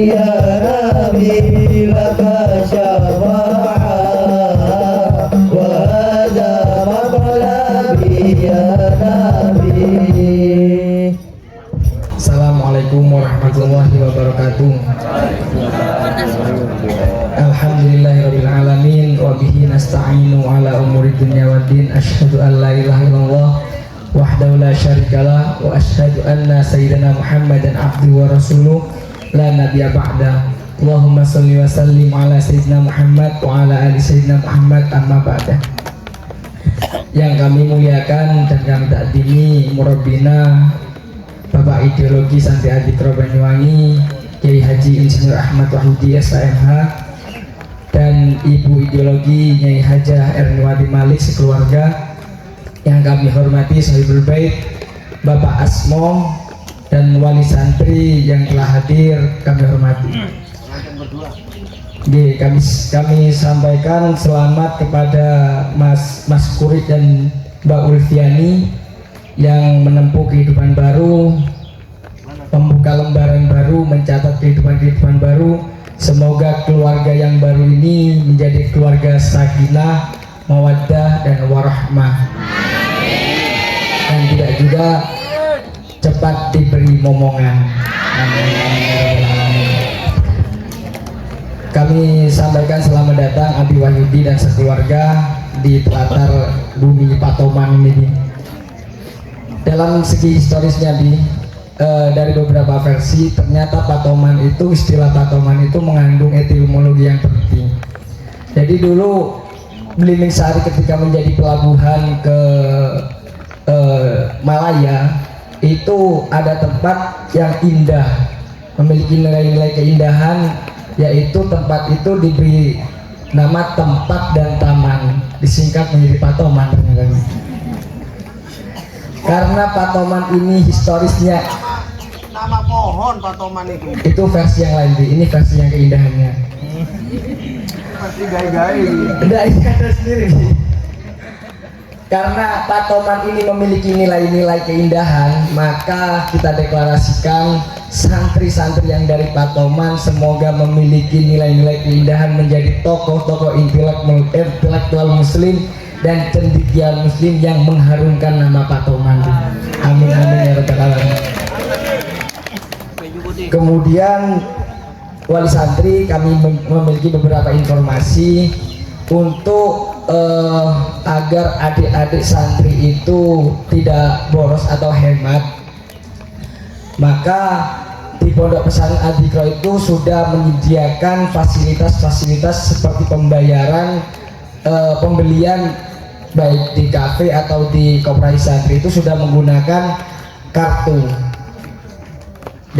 ya Nabi laka syafa'a wa hadha maqlabi ya Nabi. Assalamualaikum warahmatullahi wabarakatuh. Alhamdulillahirabbil alamin wa bihi nasta'inu ala umuri dunya waddin. Asyhadu an la ilaha illallah wahdahu la syarikalah wa asyhadu anna sayyidina Muhammadan abduhu wa rasuluh la nabiyya ba'da. Allahumma shalli wa sallim ala sayyidina Muhammad wa ala ali sayyidina Muhammad amma ba'da. Yang kami muliakan dan kami takdimi murabbina Bapak Ideologi Santri Adikro Banyuwangi Kiai Haji Insinyur Ahmad Wahyudi SHMH dan Ibu Ideologi Nyai Hajah Erniwati Malik sekeluarga. Yang kami hormati Sahibul Bait Bapak Asmo dan wali santri yang telah hadir kami hormati. Kami sampaikan selamat kepada Mas Kuri dan Mbak Ulfiani yang menempuh kehidupan baru, membuka lembaran baru, mencatat kehidupan baru. Semoga keluarga yang baru ini menjadi keluarga sakinah, mawaddah dan warahmah, dan tidak juga cepat diberi momongan. Kami sampaikan selamat datang Abi Wahyudi dan sekeluarga di telatar bumi Patoman ini. Dalam segi historisnya dari beberapa versi, ternyata Patoman itu, istilah Patoman itu mengandung etimologi yang penting. Jadi dulu Belimbing Sari ketika menjadi pelabuhan ke Malaya itu ada tempat yang indah, memiliki nilai-nilai keindahan, yaitu tempat itu diberi nama tempat dan taman, disingkat menjadi Patoman ternyata. Karena Patoman ini historisnya nama pohon Patoman itu versi yang lain, ini versi yang keindahannya. pasti gai-gai. Enggak, ini ada sendiri. Karena Patoman ini memiliki nilai-nilai keindahan, maka kita deklarasikan santri-santri yang dari Patoman semoga memiliki nilai-nilai keindahan, menjadi tokoh-tokoh intelektual muslim dan cendekiawan muslim yang mengharumkan nama Patoman. Amin amin ya rabbal alamin. Kemudian wali santri kami memiliki beberapa informasi untuk agar adik-adik santri itu tidak boros atau hemat. Maka di Pondok Pesantren Adikro itu sudah menyediakan fasilitas-fasilitas seperti pembayaran pembelian baik di kafe atau di koperasi santri itu sudah menggunakan kartu.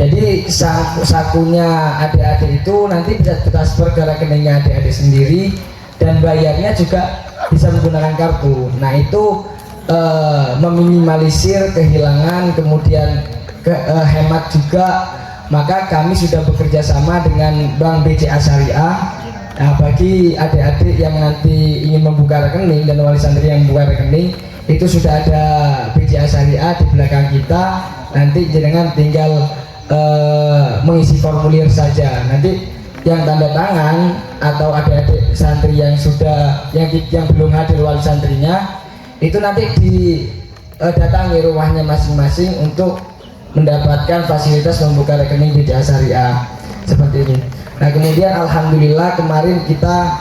Jadi sakunya adik-adik itu nanti bisa transfer ke rekeningnya adik-adik sendiri, dan bayarnya juga bisa menggunakan kartu. Nah itu meminimalisir kehilangan, kemudian hemat juga. Maka kami sudah bekerja sama dengan Bank BCA Syariah. Nah, bagi adik-adik yang nanti ingin membuka rekening dan wali santri yang membuka rekening, itu sudah ada BCA Syariah di belakang kita. Nanti jenengan tinggal mengisi formulir saja. Nanti yang tanda tangan atau adik-adik santri yang sudah yang belum hadir wali santrinya, itu nanti didatangi rumahnya masing-masing untuk mendapatkan fasilitas membuka rekening BCA Syariah seperti ini. Nah kemudian alhamdulillah kemarin kita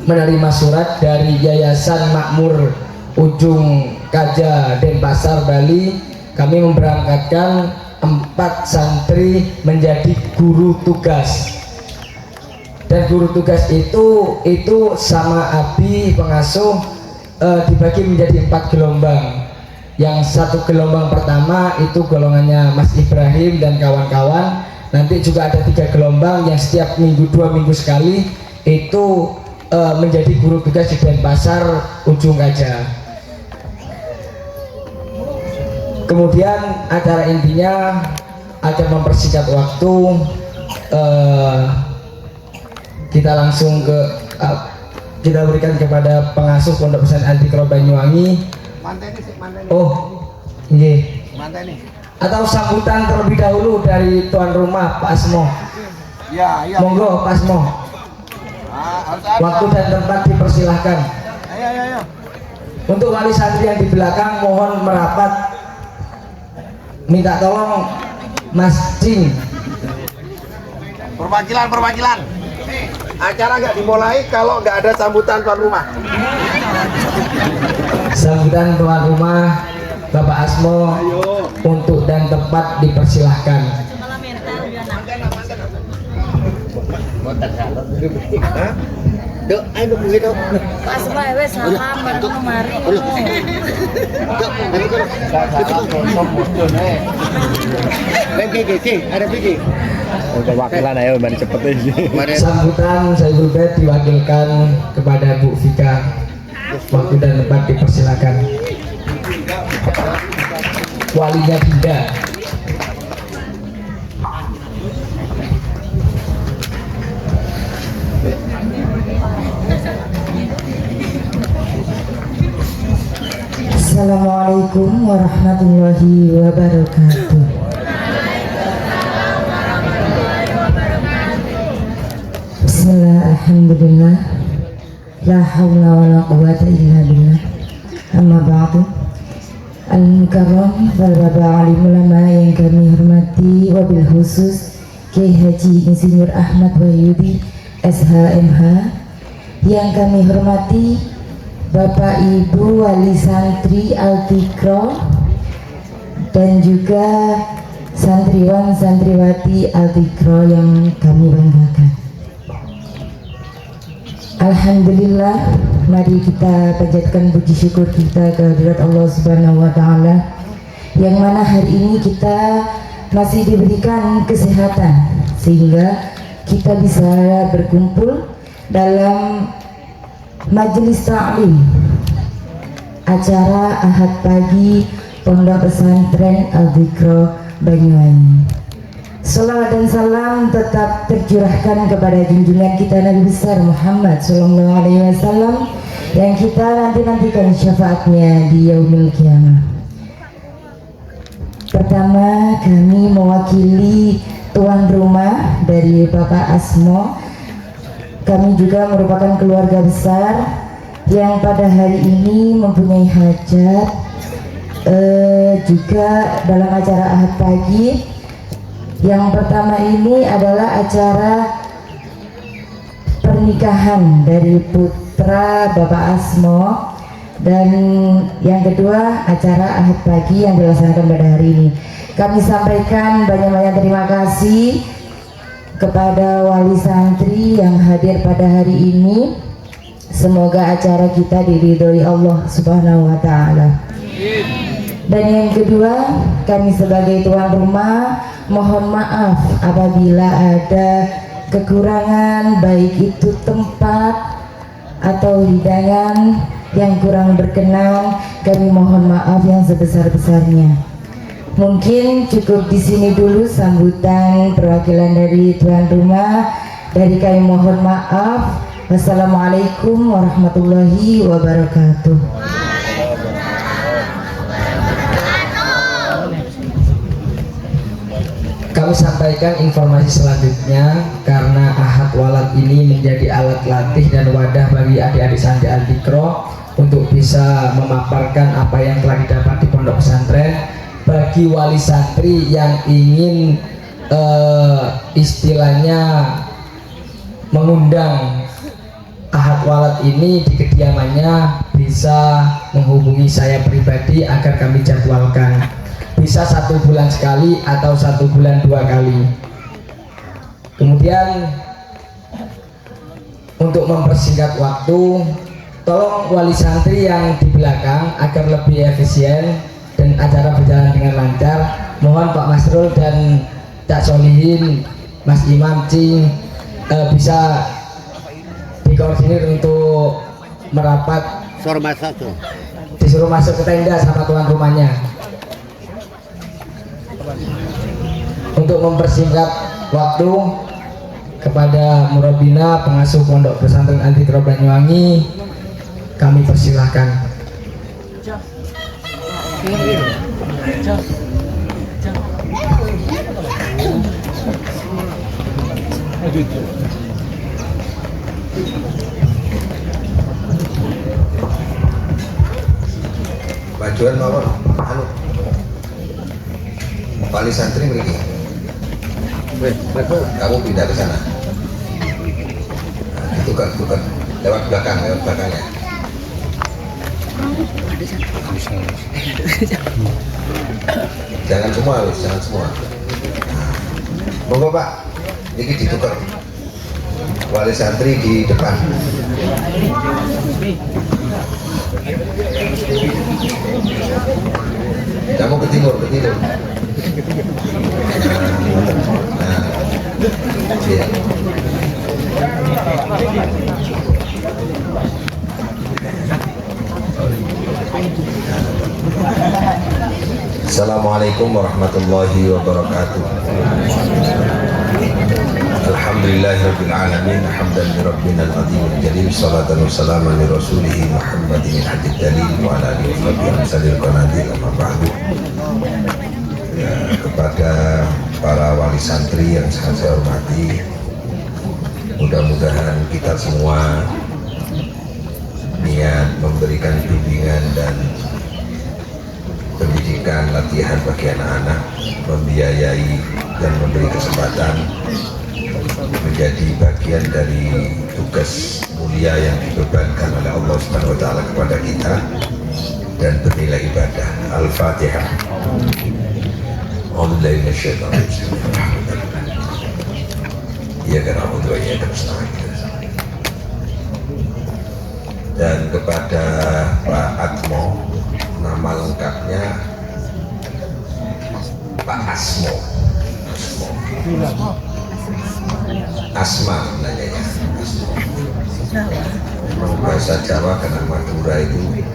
menerima surat dari Yayasan Makmur Ujung Kaja Denpasar Bali. Kami memberangkatkan 4 santri menjadi guru tugas, dan guru tugas itu sama Abi pengasuh dibagi menjadi 4 gelombang. Yang 1 gelombang pertama itu golongannya Mas Ibrahim dan kawan-kawan. Nanti juga ada 3 gelombang yang setiap minggu 2 minggu sekali itu menjadi guru tugas di Denpasar Ujung Kaja. Kemudian acara intinya agar mempersingkat waktu, kita langsung kita berikan kepada pengasuh Pondok Pesantren Adikro Banyuwangi. Oh, iya. Atau sambutan terlebih dahulu dari tuan rumah Pak Asmo. Ya, iya. Monggo Pak Asmo. Harus ada. Waktu dan tempat dipersilahkan. Ayo. Untuk wali santri yang di belakang mohon merapat. Minta tolong Mas Cing. Perwakilan. Acara nggak dimulai kalau nggak ada sambutan tuan rumah. Sambutan tuan rumah Bapak Asmo untuk dan tempat dipersilahkan. Dok, ayo begitu. Pas bae wes salam baru kemari. Ada pergi. Udah wakilan ayo mari cepet aja. Sambutan saya Bed diwakilkan kepada Bu Vika. Waktu dan tempat dipersilakan. Walinya Dinda. Assalamualaikum warahmatullahi wabarakatuh. Bismillah, alhamdulillah, la hawla wa la quwata illa billah. Amma ba'du. Al-Mukarram wal Baba Alim Ulama yang kami hormati, wabil khusus Kiai Haji Insinyur Ahmad Wahyudi SHMH, yang kami hormati Bapak Ibu Wali Santri Al-Tikro dan juga santriwan santriwati Al-Tikro yang kami banggakan. Alhamdulillah, mari kita panjatkan puji syukur kita kehadirat Allah Subhanahu wa taala, yang mana hari ini kita masih diberikan kesehatan sehingga kita bisa berkumpul dalam majelis ta'lim acara Ahad pagi Pondok Pesantren Al-Dzikro Banyuwangi. Salawat dan salam tetap tercurahkan kepada junjungan kita Nabi besar Muhammad Sallallahu Alaihi Wasallam yang kita nantikan syafaatnya di yaumil kiamah. Pertama, kami mewakili tuan rumah dari Bapak Asmo. Kami juga merupakan keluarga besar yang pada hari ini mempunyai hajat juga dalam acara Ahad pagi. Yang pertama ini adalah acara pernikahan dari putra Bapak Asmo, dan yang kedua acara Ahad pagi yang dilaksanakan pada hari ini. Kami sampaikan banyak-banyak terima kasih kepada wali santri yang hadir pada hari ini. Semoga acara kita diridhoi Allah Subhanahu wa taala. Dan yang kedua, kami sebagai tuan rumah mohon maaf apabila ada kekurangan, baik itu tempat atau hidangan yang kurang berkenan. Kami mohon maaf yang sebesar-besarnya. Mungkin cukup di sini dulu sambutan perwakilan dari tuan rumah. Dari kami mohon maaf. Wassalamualaikum warahmatullahi wabarakatuh. Kami sampaikan informasi selanjutnya, karena Ahad Walad ini menjadi alat latih dan wadah bagi adik-adik santri Al-Dzikro untuk bisa memaparkan apa yang telah didapat di pondok pesantren. Bagi wali santri yang ingin istilahnya mengundang Ahad Walad ini di kediamannya, bisa menghubungi saya pribadi agar kami jadwalkan. Bisa 1 bulan sekali atau 1 bulan 2 kali. Kemudian untuk mempersingkat waktu, tolong wali santri yang di belakang agar lebih efisien dan acara berjalan dengan lancar, mohon Pak Masrul dan Cak Solihin, Mas Imam Cing bisa dikoordinir untuk merapat. Disuruh masuk ke tenda sama tuan rumahnya. Untuk mempersingkat waktu, kepada Murabina pengasuh Pondok Pesantren Al-Dzikro Banyuwangi kami persilahkan. Bajuan mawon anu wali santri mriki. Kamu pindah ke sana. Nah, tukar lewat belakangnya. Jangan semua. Nah, monggo Pak, ini ditukar. Wali santri di depan. Kamu ke timur. Nah, iya. Assalamualaikum warahmatullahi wabarakatuh. Alhamdulillahirabbil alamin, hamdan li rabbina al-azim al-jalil, salatan wa salaman li rasulih Muhammadin al-hadid dalil wa ala alihi wa sahbihi amsalil qanadil, amma ba'du. Ya, kepada para wali santri yang sangat saya hormati, mudah-mudahan kita semua niat memberikan bimbingan dan pendidikan latihan bagi anak-anak, membiayai dan memberi kesempatan menjadi bagian dari tugas mulia yang dibebankan oleh Allah Subhanahu wa taala kepada kita dan bernilai ibadah. Al-Fatihah. A'udzubillahi minasyaitonir rajim. Iyyaka na'budu wa iyyaka nasta'in. Dan kepada Pak Atmo, nama lengkapnya Pak Asmo. Asma namanya ya. Bahasa Jawa karena Madura itu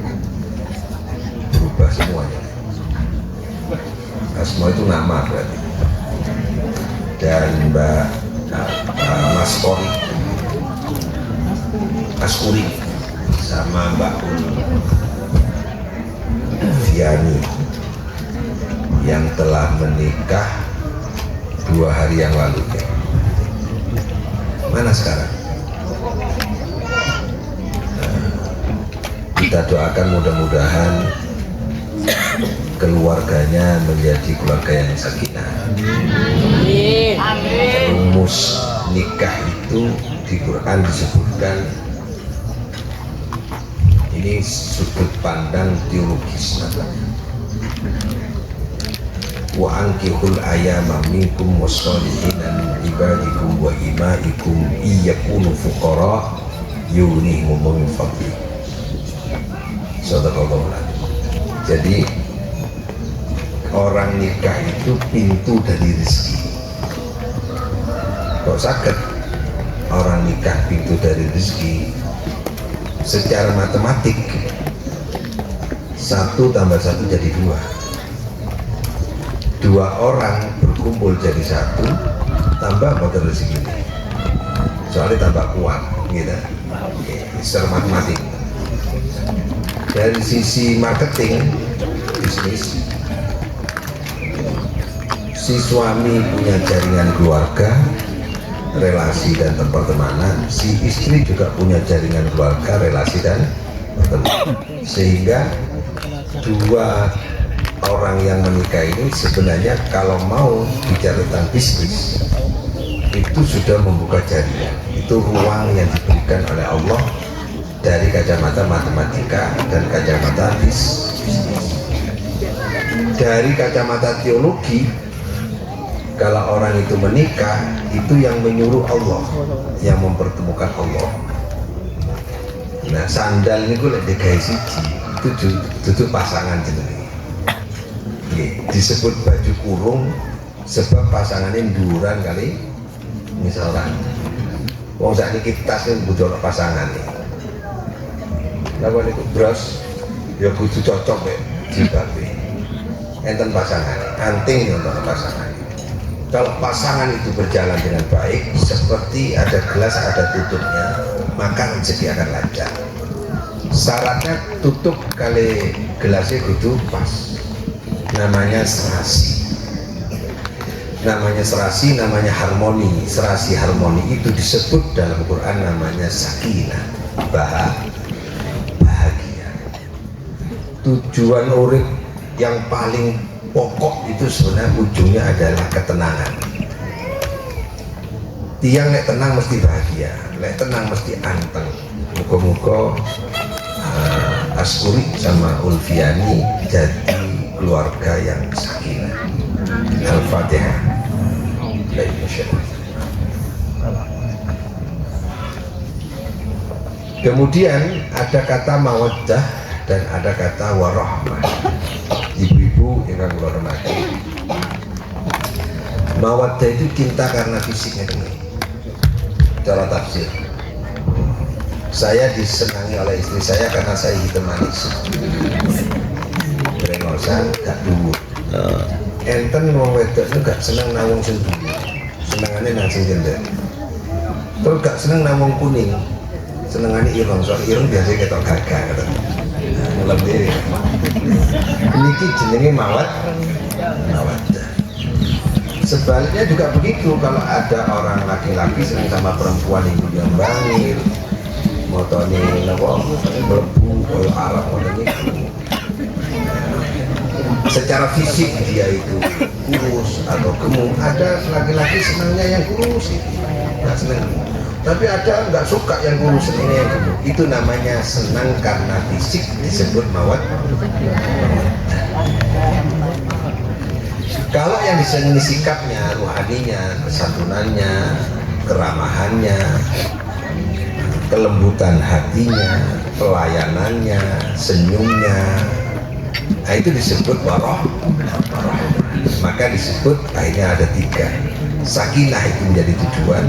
berubah semuanya. Asma itu nama berarti. Dan Mbak Mas Ori Askuri sama Mbak Viani yang telah menikah 2 hari yang lalu. Mana sekarang? Kita doakan mudah-mudahan keluarganya menjadi keluarga yang sakinah. Rumus nikah itu di Quran disebutkan, ini sudut pandang teologis namanya. Wa ankihul ayama minkum wassolihina min ibadikum wa imaikum iyakunu fuqara yughnihim min fadli. Sadaqallahu. Jadi orang nikah itu pintu dari rezeki. Kok sakit orang nikah pintu dari rezeki? Secara matematik 1 tambah 1 jadi 2. 2 orang berkumpul jadi 1, tambah modal rezeki. Soalnya tambah kuat, gitu. Secara matematik. Dari sisi marketing, bisnis, si suami punya jaringan keluarga, relasi dan pertemanan, si istri juga punya jaringan keluarga, relasi dan pertemanan. Sehingga 2 orang yang menikah ini sebenarnya kalau mau bicara tentang bisnis itu sudah membuka jaringan. Itu ruang yang diberikan oleh Allah dari kacamata matematika dan kacamata bisnis. Dari kacamata teologi, kalau orang itu menikah, itu yang menyuruh Allah, yang mempertemukan Allah. Nah, sandal ini gue lagi digawe siji, itu pasangan jenenge. Disebut baju kurung sebab pasangannya nduran kali, misalkan wong sakniki tas ini butuh pasangan nih. Lawan itu bros ya kudu cocok ya jilbabe. Enten pasangan, anting ya untuk pasangan. Kalau pasangan itu berjalan dengan baik, seperti ada gelas ada tutupnya, maka rezeki akan lancar. Syaratnya tutup kali gelasnya kudu pas. Namanya serasi. namanya serasi, namanya harmoni. Serasi harmoni itu disebut dalam Quran namanya sakinah, bahagia. Tujuan urip yang paling pokok itu sebenarnya ujungnya adalah ketenangan. Tiang lek tenang mesti bahagia, lek tenang mesti anteng. Muka-muka Askuri sama Ulfiani jadi keluarga yang sakinah. Al-Fatihah. Kemudian ada kata mawaddah dan ada kata warahmah. Ibu-ibu yang kula hormati, mawaddah itu cinta karena fisiknya ini. Cara tafsir, saya disenangi oleh istri saya karena saya hitam manis, brengosan, gak dulu. Enten wong wedok itu gak seneng nawung sing dulu, senengane nang sing jendel. Terus gak seneng nawung kuning, senengane ireng, soal ireng biasanya ketok gagah gitu. Mulai diri. Niki jenenge mawaddah. Sebaliknya juga begitu, kalau ada orang laki-laki senang sama perempuan yang bangil, motone napa mlebu koyo Arab ngono niku. Secara fisik dia itu kurus atau gemuk, ada laki-laki senangnya yang kurus itu, nggak senang. Tapi ada nggak suka yang kurus, senangnya yang gemuk. Itu namanya senang karena fisik, disebut mawaddah. Kalau yang disenangi sikapnya, rohaninya, kesantunannya, keramahannya, kelembutan hatinya, pelayanannya, senyumnya, nah itu disebut warahmah. Maka disebut akhirnya ada tiga. Sakinah itu menjadi tujuan,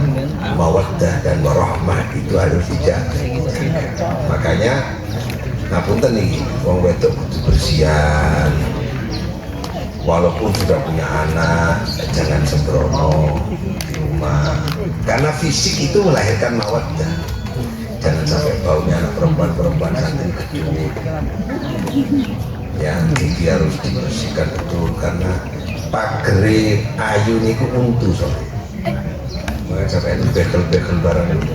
mawaddah dan warahmah itu harus dijaga. Makanya ngapunten nih, wong wedok kudu bersihan. Walaupun sudah punya anak, jangan sembrono di rumah. Karena fisik itu melahirkan mawaddah. Jangan sampai baunya anak perempuan santri kecil. Ya, gigi harus dibersihkan betul karena pagere ayu niku untu soalnya. Makanya sampai itu bekel-bekel barang itu.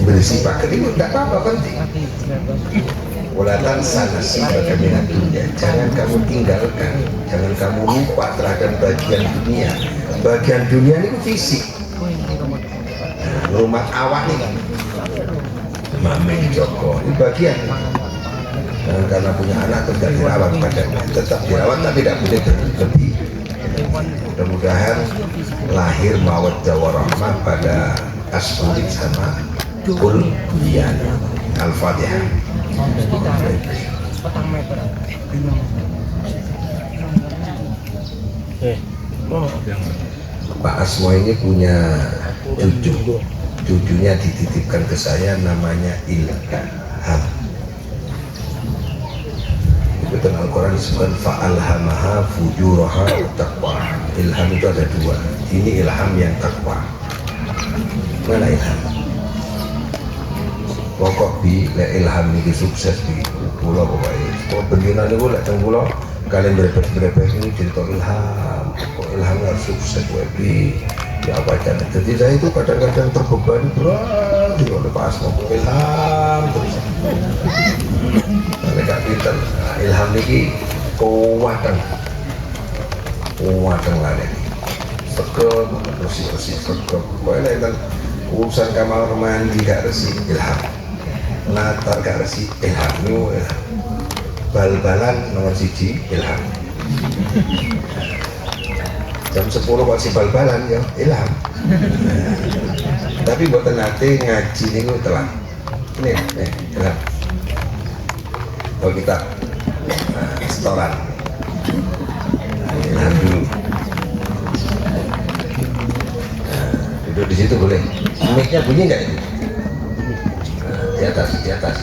Bersih pager itu tidak apa-apa, penting. Walatan sana sih bagaimana dunia. Jangan kamu tinggalkan, jangan kamu lupa terhadap bagian dunia. Bagian dunia ini fisik. Nah, rumah awak ini kan, Mami Joko ini bagian. Dan karena punya anak tidak dirawat badannya, tetap dirawat tapi tidak boleh berlebih. Mudah-mudahan lahir mawaddah warahmah pada Askuri sama Ulfiani. Al-Fatihah. Pak Asmo ini punya cucunya dititipkan ke saya, namanya Ilham. Itu dalam Al-Quran disebutkan fa'alhamaha fujuraha taqwa. Ilham itu ada dua, ini ilham yang taqwa. Mana ilham? Pokok bi ilham ini sukses di pulau pokoknya. Kalau begini nih boleh teng pulau kalian berepek ini cerita ilham. Kok ilham harus sukses bi ya apa aja. Jadi saya itu kadang-kadang terbebani berat di oleh Pak Asmo ilham terus. Mereka pinter ilham ini kuatan lah nih. Segel bersih segel. Pokoknya urusan kamar mandi gak resik ilham. Natar gak resi ilham itu bal-balan nomor 1 ilham. Jam 10 kok si bal-balan ya ilham. Tapi buatan nanti ngaji ini telat. Ini ilham. Kalau kita setoran ilham dulu. Duduk di situ boleh. Mic-nya bunyi nggak itu? Di atas.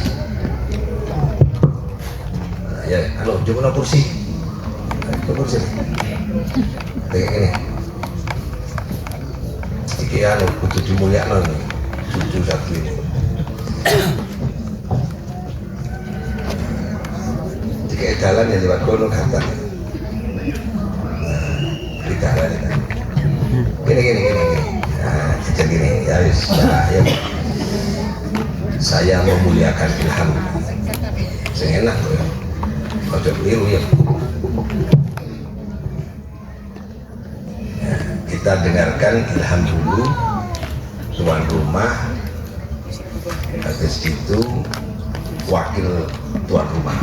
Nah, ya, halo, coba kursi. Kursi. Kayak gini. Iki anu kudu dimulyakno nih. Cucu satu ini. Jika jalan ya lewat kono gantan. kita lah kita. Gini. Nah, jajan gini ya wis. Ya. Saya memuliakan ilham. Sing enak loh ya. Ojo keliru ya. Kita dengarkan ilham dulu, tuan rumah, habis itu wakil tuan rumah.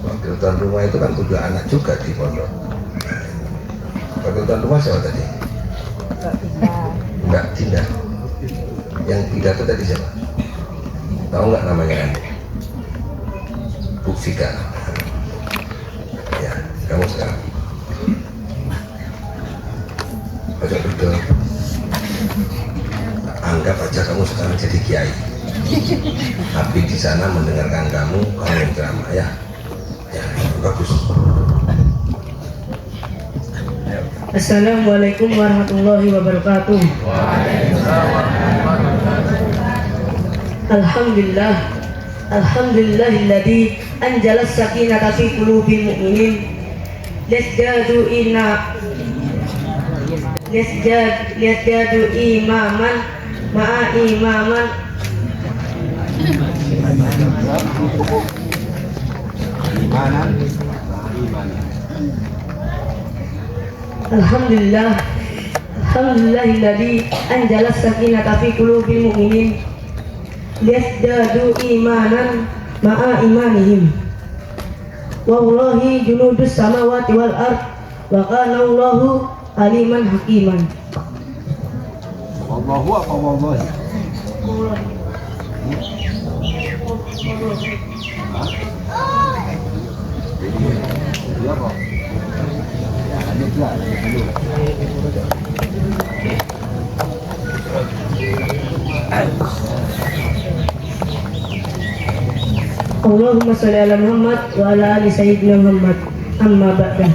Wakil tuan rumah itu kan punya anak juga di pondok. Wakil tuan rumah siapa tadi? Enggak, tidak. Yang pidato tadi siapa? Tahu nggak namanya kan? Bu Fika. Ya, kamu sekarang. Ojo betul. Anggap aja kamu sekarang jadi kiai. Tapi di sana mendengarkan kamu yang ceramah ya. Ya, bagus. Assalamualaikum warahmatullahi wabarakatuh. Alhamdulillah, alhamdulillahilladzi anjala sakinata fi qulubil mu'minin liyazdadu imaman ma'a imaman Alhamdulillah, alhamdulillahilladzi anjala sakinata fi qulubil mu'minin liyazdadu imanan ma'a imanihim. Wallahi junudus samawati wal ard wa kana Allahu aliman hakiman. Allahu apa wallahi? Iya kok. Allahumma sholli ala Muhammad wa ala ali sayyidina Muhammad. Amma ba'da.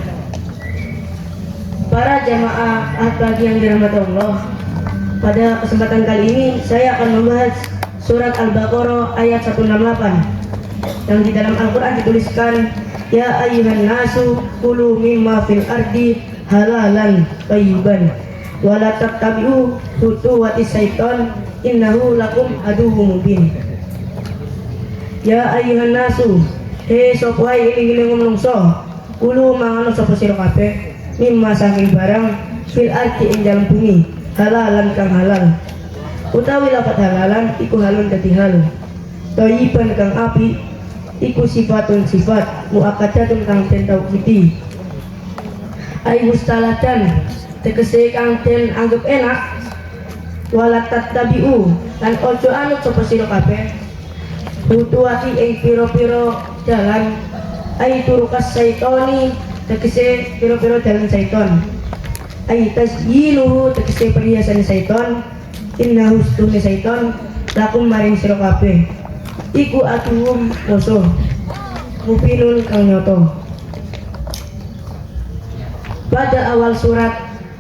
Para jamaah pagi yang dirahmati Allah, pada kesempatan kali ini saya akan membahas surat Al-Baqarah ayat 168 yang di dalam Al-Quran dituliskan, ya ayyuhan nasu kulu mimma fil ardi halalan thayyiban wa la tattabi'u khutuwatis syaiton innahu lakum aduwwum mubin. Ya ayyuhan nasu, he sapa wae iling-iling menungso, kulu mangono sapa sira kabeh mimma saking barang fil ardi ing dalem bumi halalan kang halal. Utawi lafat halalan iku halun dadi halal. Thayyiban kang api iku sifatun sifat muakkadatun kang den tauhidi. Ai mustalatan tegese kang den anggap enak. Wala tattabi'u lan ojo anut sapa sira kabeh butuhati ing pira-pira dalan. Ai turukas syaitoni tegese pira-pira dalan syaiton. Ai tasyiluhu tegese perhiasan syaiton. Innahu stune syaiton lakum maring sira kabeh iku aduhum musuh mubinun kang nyoto. Pada awal surat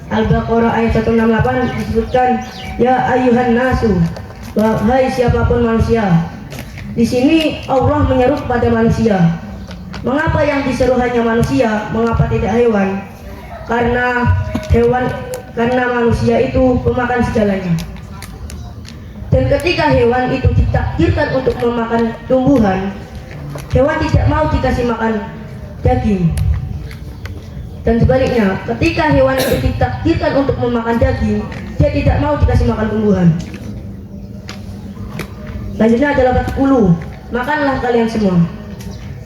Al-Baqarah ayat 168 disebutkan, ya ayyuhan nasu, wahai siapapun manusia. Di sini Allah menyeru pada manusia. Mengapa yang diseru hanya manusia? Mengapa tidak hewan? Karena manusia itu pemakan segalanya. Dan ketika hewan itu ditakdirkan untuk memakan tumbuhan, hewan tidak mau dikasih makan daging. Dan sebaliknya, ketika hewan itu ditakdirkan untuk memakan daging, dia tidak mau dikasih makan tumbuhan. Selanjutnya adalah kulu, makanlah kalian semua.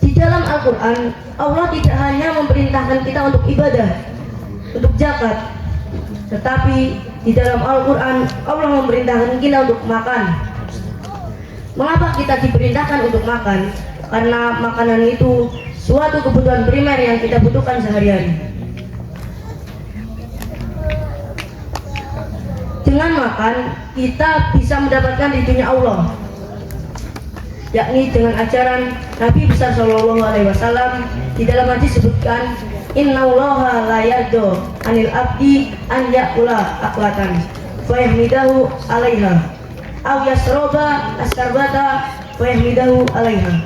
Di dalam Al-Quran, Allah tidak hanya memerintahkan kita untuk ibadah, untuk zakat, tetapi di dalam Al-Quran Allah memerintahkan kita untuk makan. Mengapa kita diperintahkan untuk makan? Karena makanan itu suatu kebutuhan primer yang kita butuhkan sehari-hari. Dengan makan kita bisa mendapatkan ridhonya Allah, yakni dengan ajaran Nabi besar Shallallahu Alaihi Wasallam. Di dalam hadis disebutkan, innallaha la yardo anil abdi an yakula aklatan fayahmidahu alaiha aw yasroba askarbata fayahmidahu alaiha.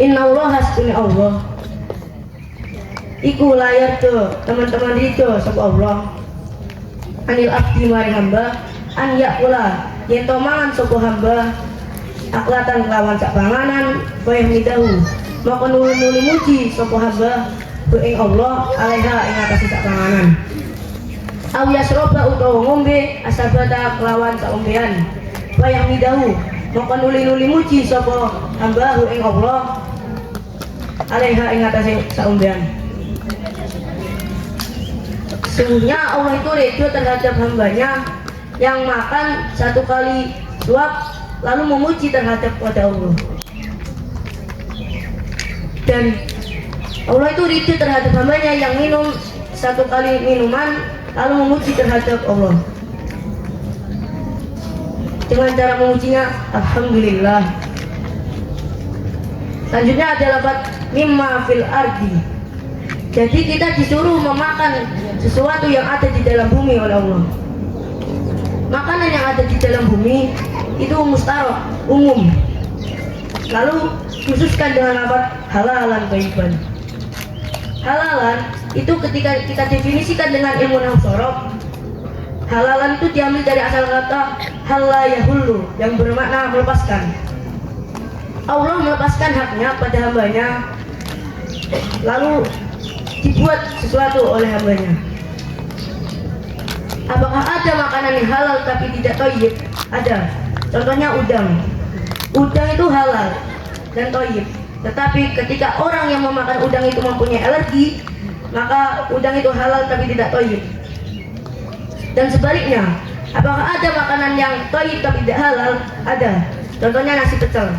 Innallaha astuni Allah iku layar tuh teman-teman itu sapa Allah anil abdi mari hamba an yakula yen to mangan sapa hamba aklatan kelawan sak panganan bayah midahu maka nuli muji sapa hamba ing Allah alaiha ing atas sak panganan aw yasroba utawa ngombe asabata kelawan sak ombean bayah midahu maka nuli muji sapa hamba ing Allah alaiha ing atas sak ombean. Sesungguhnya Allah itu ridho terhadap hambanya yang makan satu kali suap lalu memuji terhadap pada Allah. Dan Allah itu ridho terhadap hambanya yang minum satu kali minuman lalu memuji terhadap Allah. Dengan cara memujinya, alhamdulillah. Selanjutnya ada lafaz mimma fil ardi. Jadi kita disuruh memakan sesuatu yang ada di dalam bumi oleh Allah. Makanan yang ada di dalam bumi itu mustarok, umum. Lalu khususkan dengan lafaz halalan thayyiban. Halalan itu ketika kita definisikan dengan ilmu nahwu sorof, halalan itu diambil dari asal kata halal yahullu yang bermakna melepaskan. Allah melepaskan haknya pada hambanya, lalu dibuat sesuatu oleh hambanya. Apakah ada makanan yang halal tapi tidak thayyib? Ada. Contohnya udang. Udang itu halal dan thayyib. Tetapi ketika orang yang memakan udang itu mempunyai alergi, maka udang itu halal tapi tidak thayyib. Dan sebaliknya, apakah ada makanan yang thayyib tapi tidak halal? Ada. Contohnya nasi pecel.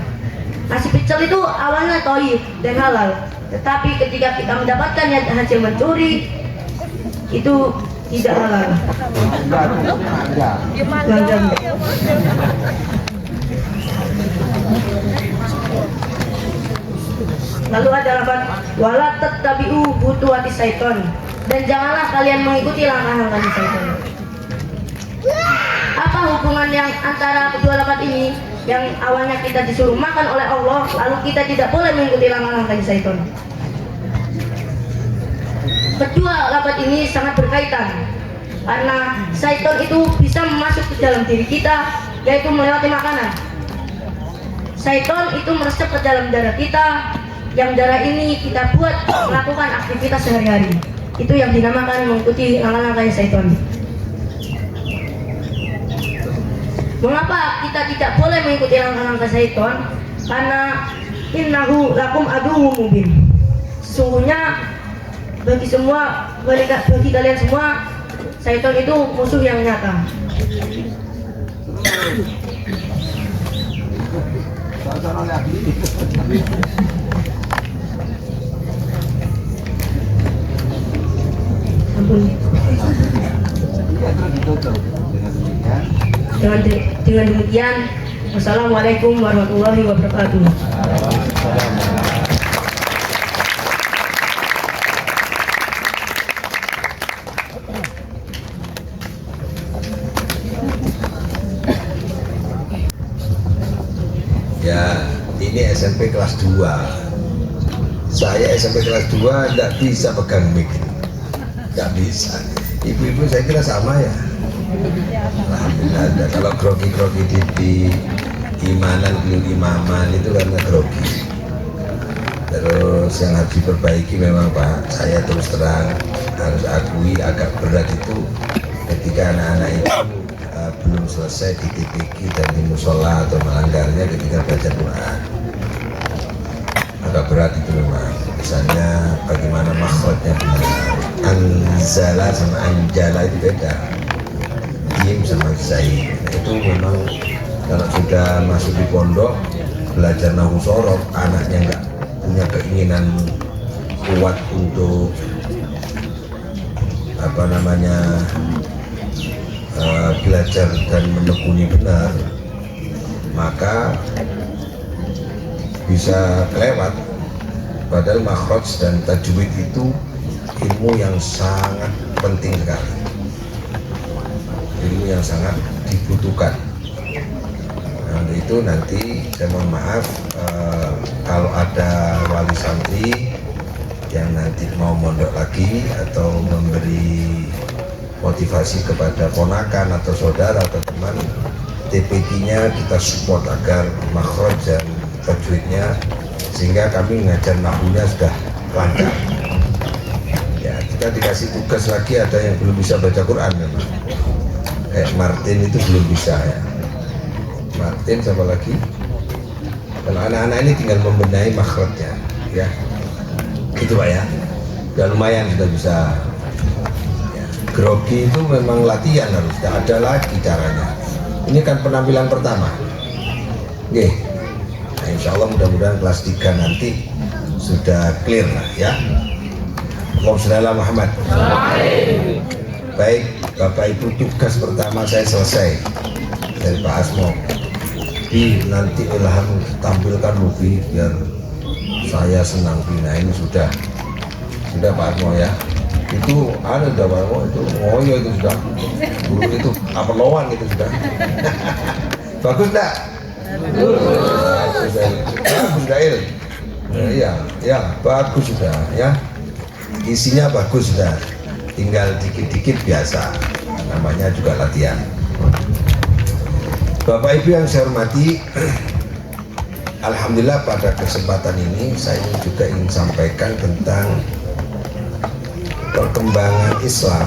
Nasi pecel itu awalnya thayyib dan halal, tetapi ketika kita mendapatkannya hasil mencuri, itu tidak halal. Lalu ada lafaz wala tattabi'u khutuwati syaiton, dan janganlah kalian mengikuti langkah-langkah syaitan. Apa hubungan yang antara kedua lafaz ini? Yang awalnya kita disuruh makan oleh Allah, lalu kita tidak boleh mengikuti langkah-langkah syaitan. Kedua lafaz ini sangat berkaitan, karena syaitan itu bisa masuk ke dalam diri kita, yaitu melewati makanan. Syaitan itu meresap ke dalam darah kita, yang darah ini kita buat melakukan aktivitas sehari-hari. Itu yang dinamakan mengikuti langkah-langkah syaitan. Mengapa kita tidak boleh mengikuti langkah-langkah syaitan? Karena innahu lakum aduwwum mubin. Sesungguhnya bagi kalian semua, syaitan itu musuh yang nyata. Ampun. Dengan demikian, wassalamualaikum warahmatullahi wabarakatuh. Ya, ini SMP kelas 2. Saya SMP kelas 2 tidak bisa pegang mic, nggak bisa. Ibu-ibu saya kira sama ya. Alhamdulillah. Kalau grogi-grogi di imanan, belum imaman itu karena grogi. Terus yang harus diperbaiki memang Pak, saya terus terang harus akui agak berat itu ketika anak-anak itu belum selesai di TPQ dan di musola atau melanggarnya ketika baca Quran. Agak berat itu memang. Misalnya bagaimana makhrajnya benar. Anzala sama anjala itu beda. Jim sama Zaid itu memang kalau sudah masuk di pondok belajar nahwu sorof, anaknya nggak punya keinginan kuat untuk belajar dan menekuni benar, maka bisa kelewat. Padahal makhraj dan tajwid itu ilmu yang sangat penting sekali, ilmu yang sangat dibutuhkan. Nah, itu nanti saya mohon maaf kalau ada wali santri yang nanti mau mondok lagi atau memberi motivasi kepada ponakan atau saudara atau teman, TPQ-nya kita support agar makhraj dan tajwidnya, sehingga kami mengajar nahwunya sudah lancar. Ya, kita dikasih tugas lagi, ada yang belum bisa baca Quran memang. Kayak Martin itu belum bisa ya. Martin siapa lagi? Kalau anak-anak ini tinggal membenahi makhrajnya, ya. Gitu Pak ya. Udah lumayan sudah bisa. Ya. Grogi itu memang latihan, harus ada lagi caranya. Ini kan penampilan pertama. Oke. Nah, insya Allah mudah-mudahan kelas 3 nanti sudah clear lah ya. Allahumma sholli ala Muhammad. Baik, Bapak Ibu, tugas pertama saya selesai dari Pak Asmo. Nanti Ilham tampilkan lebih biar saya senang bina. Ini sudah Pak Asmo ya. Itu ada udah Pak Asmo, itu ngoyo itu sudah. Dulu itu apa lawan itu sudah. Bagus enggak? Bagus Dail. Ya, bagus sudah ya. Isinya bagus sudah. Tinggal dikit-dikit biasa. Namanya juga latihan. Bapak Ibu yang saya hormati, alhamdulillah pada kesempatan ini saya juga ingin sampaikan tentang perkembangan Islam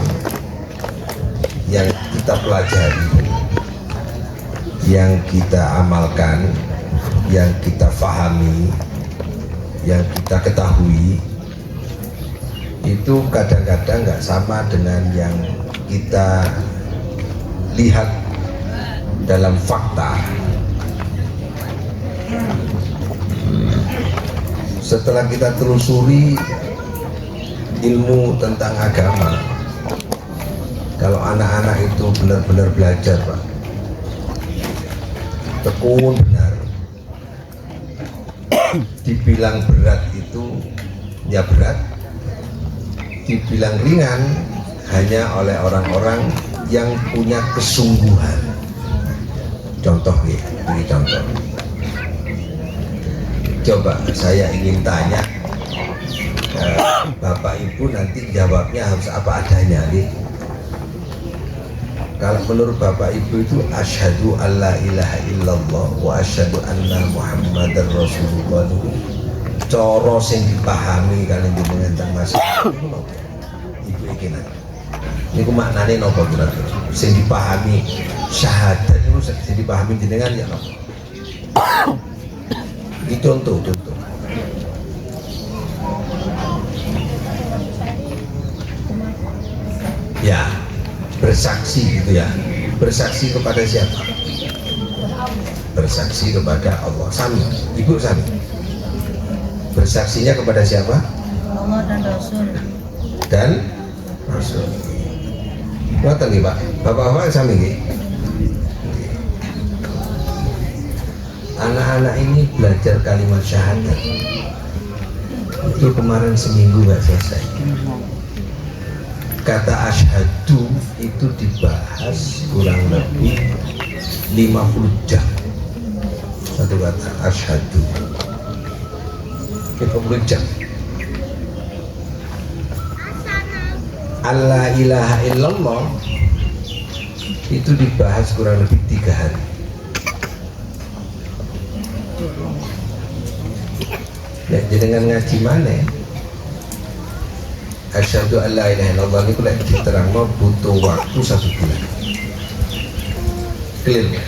yang kita pelajari, yang kita amalkan, yang kita fahami, yang kita ketahui, itu kadang-kadang nggak sama dengan yang kita lihat dalam fakta. Setelah kita telusuri ilmu tentang agama, kalau anak-anak itu benar-benar belajar Pak, tekun benar, dibilang berat itu ya berat, dibilang ringan hanya oleh orang-orang yang punya kesungguhan. Contoh ini contoh. Coba saya ingin tanya, Bapak Ibu nanti jawabnya harus apa adanya nih. Kalau menurut Bapak Ibu itu asyhadu alla ilaha illallah wa asyhadu anna muhammadar rasulullah, coro sing dipahami kalian jenengan tentang masalah Ibu iki nanti. Niku maknane napa kira-kira? Sing dipahami syahadat itu sing dipahami jenengan ya napa? Iki contoh. Ya, bersaksi gitu ya. Bersaksi kepada siapa? Bersaksi kepada Allah. Sami, Ibu sami. Bersaksinya kepada siapa? Allah dan Rasul. Dan Rasul. Ngoten nggih Pak. Bapak-bapak sami nggih. Anak-anak ini belajar kalimat syahadat. Itu kemarin seminggu nggak selesai. Kata asyhadu itu dibahas kurang lebih 50 jam. Satu kata asyhadu 50 jam. Allah ilaha illallah itu dibahas kurang lebih 3 hari. Dan dengan ngaji mana? Asyhadu an la ilaha illallah ini kalau diterangno butuh waktu 1 bulan. Clear ya?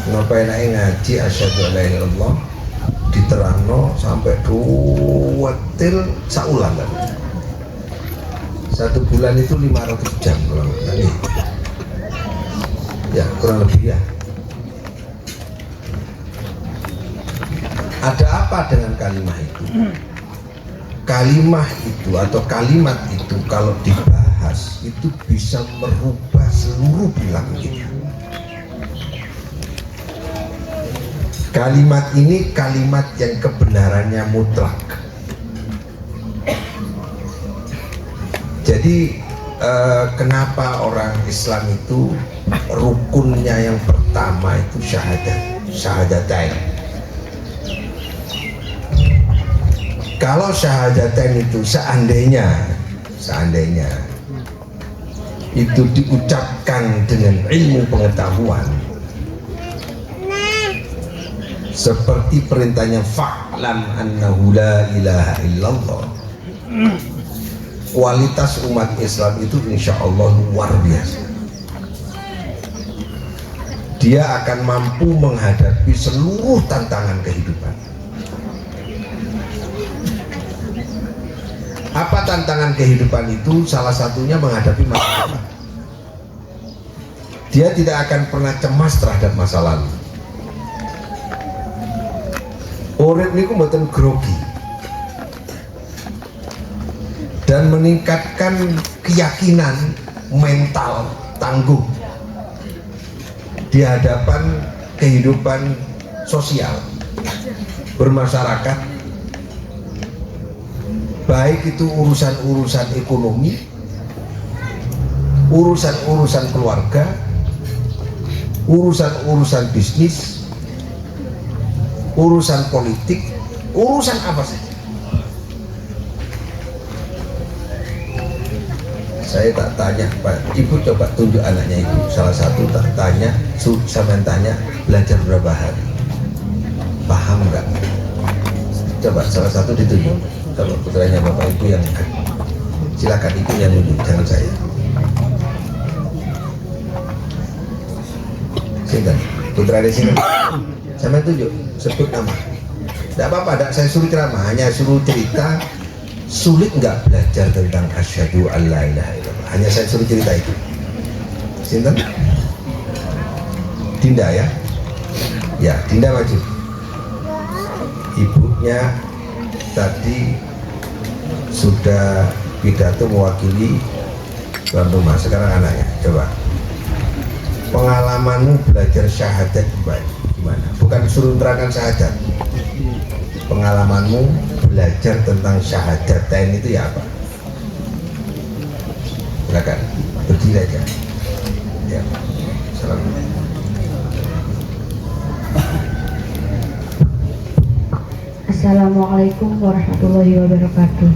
Kenapa enaknya ngaji asyhadu an la ilaha illallah diterangno sampai duwetil saulan kan? 1 bulan itu 500 jam kurang lebih. Ya kurang lebih ya. Ada apa dengan kalimat itu? Kalimat itu atau kalimat itu kalau dibahas itu bisa merubah seluruh perilaku kita. Kalimat ini kalimat yang kebenarannya mutlak. Jadi kenapa orang Islam itu rukunnya yang pertama itu syahadatain. Kalau syahadatain itu seandainya itu diucapkan dengan ilmu pengetahuan, seperti perintahnya fa'lam annahu la ilaha illallah, kualitas umat Islam itu insya Allah luar biasa. Dia akan mampu menghadapi seluruh tantangan kehidupan. Apa tantangan kehidupan itu? Salah satunya menghadapi masa depan. Dia tidak akan pernah cemas terhadap masa lalu. Urip niku mboten grogi, dan meningkatkan keyakinan mental tangguh di hadapan kehidupan sosial bermasyarakat, baik itu urusan-urusan ekonomi, urusan-urusan keluarga, urusan-urusan bisnis, urusan politik, urusan apa saja. Saya tak tanya, Pak, Ibu coba tunjuk anaknya Ibu. Salah satu tak tanya, sampean tanya, belajar berapa hari? Paham nggak? Coba salah satu ditunjuk. Kalau putranya Bapak Ibu yang silakan Ibu yang tunjuk, jangan saya. Sinten? Putra di sini. Sampean tunjuk, sebut nama. Tidak apa-apa, tidak saya suruh ceramah, hanya suruh cerita. Sulit nggak belajar tentang asyhadu an la ilaha illallah? Hanya saya suruh cerita itu. Sinten? Dinda ya? Ya, Dinda maju. Ibunya tadi sudah pidato mewakili tuan rumah, sekarang anaknya. Coba. Pengalamanmu belajar syahadat gimana? Bukan suruh terangkan syahadat. Pengalamanmu belajar tentang syahadatain itu ya apa? Silakan berdiri aja. Ya. Salam. Assalamualaikum warahmatullahi wabarakatuh.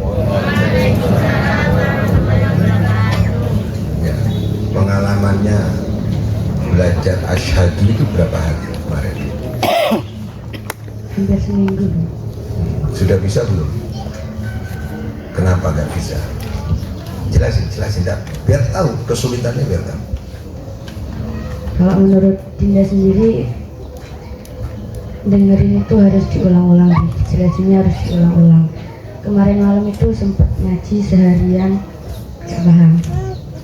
Ya. Pengalamannya belajar asyhadu itu berapa hari kemarin? Hampir seminggu. Sudah bisa belum? Kenapa nggak bisa? Jelasin, biar tahu kesulitannya, biar tahu. Kalau menurut Dinda sendiri, dengerin itu harus diulang-ulang, jelasinnya harus diulang-ulang. Kemarin malam itu sempat ngaji seharian, gak paham.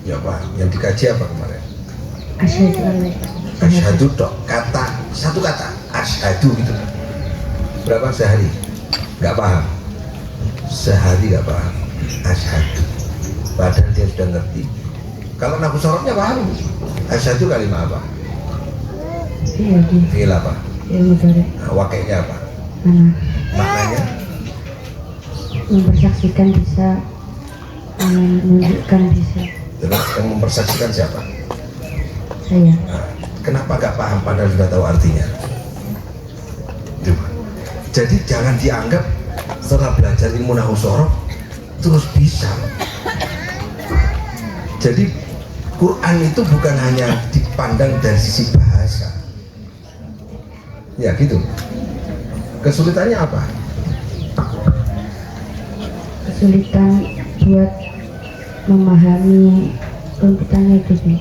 Ya Pak, yang dikaji apa kemarin? Asyhadu an la Asyhadu dok, satu kata, asyhadu gitu. Berapa sehari? Nggak paham. Sehari nggak paham. Asyhadu. Padahal dia sudah ngerti. Kalau naku sorotnya paham. Asyhadu kalimat apa? Iya, Fi'il apa? ilmu dari Nah, wakilnya apa? mana? Maknanya? Mempersaksikan bisa, menunjukkan bisa. Terus yang mempersaksikan siapa? Saya. Nah, kenapa nggak paham padahal sudah tahu artinya? Coba. Jadi jangan dianggap setelah belajar ilmu nahwu sorof terus bisa. Jadi Quran itu bukan hanya dipandang dari sisi bahasa. Ya gitu. Kesulitannya apa? Kesulitan buat memahami runtutannya itu sih.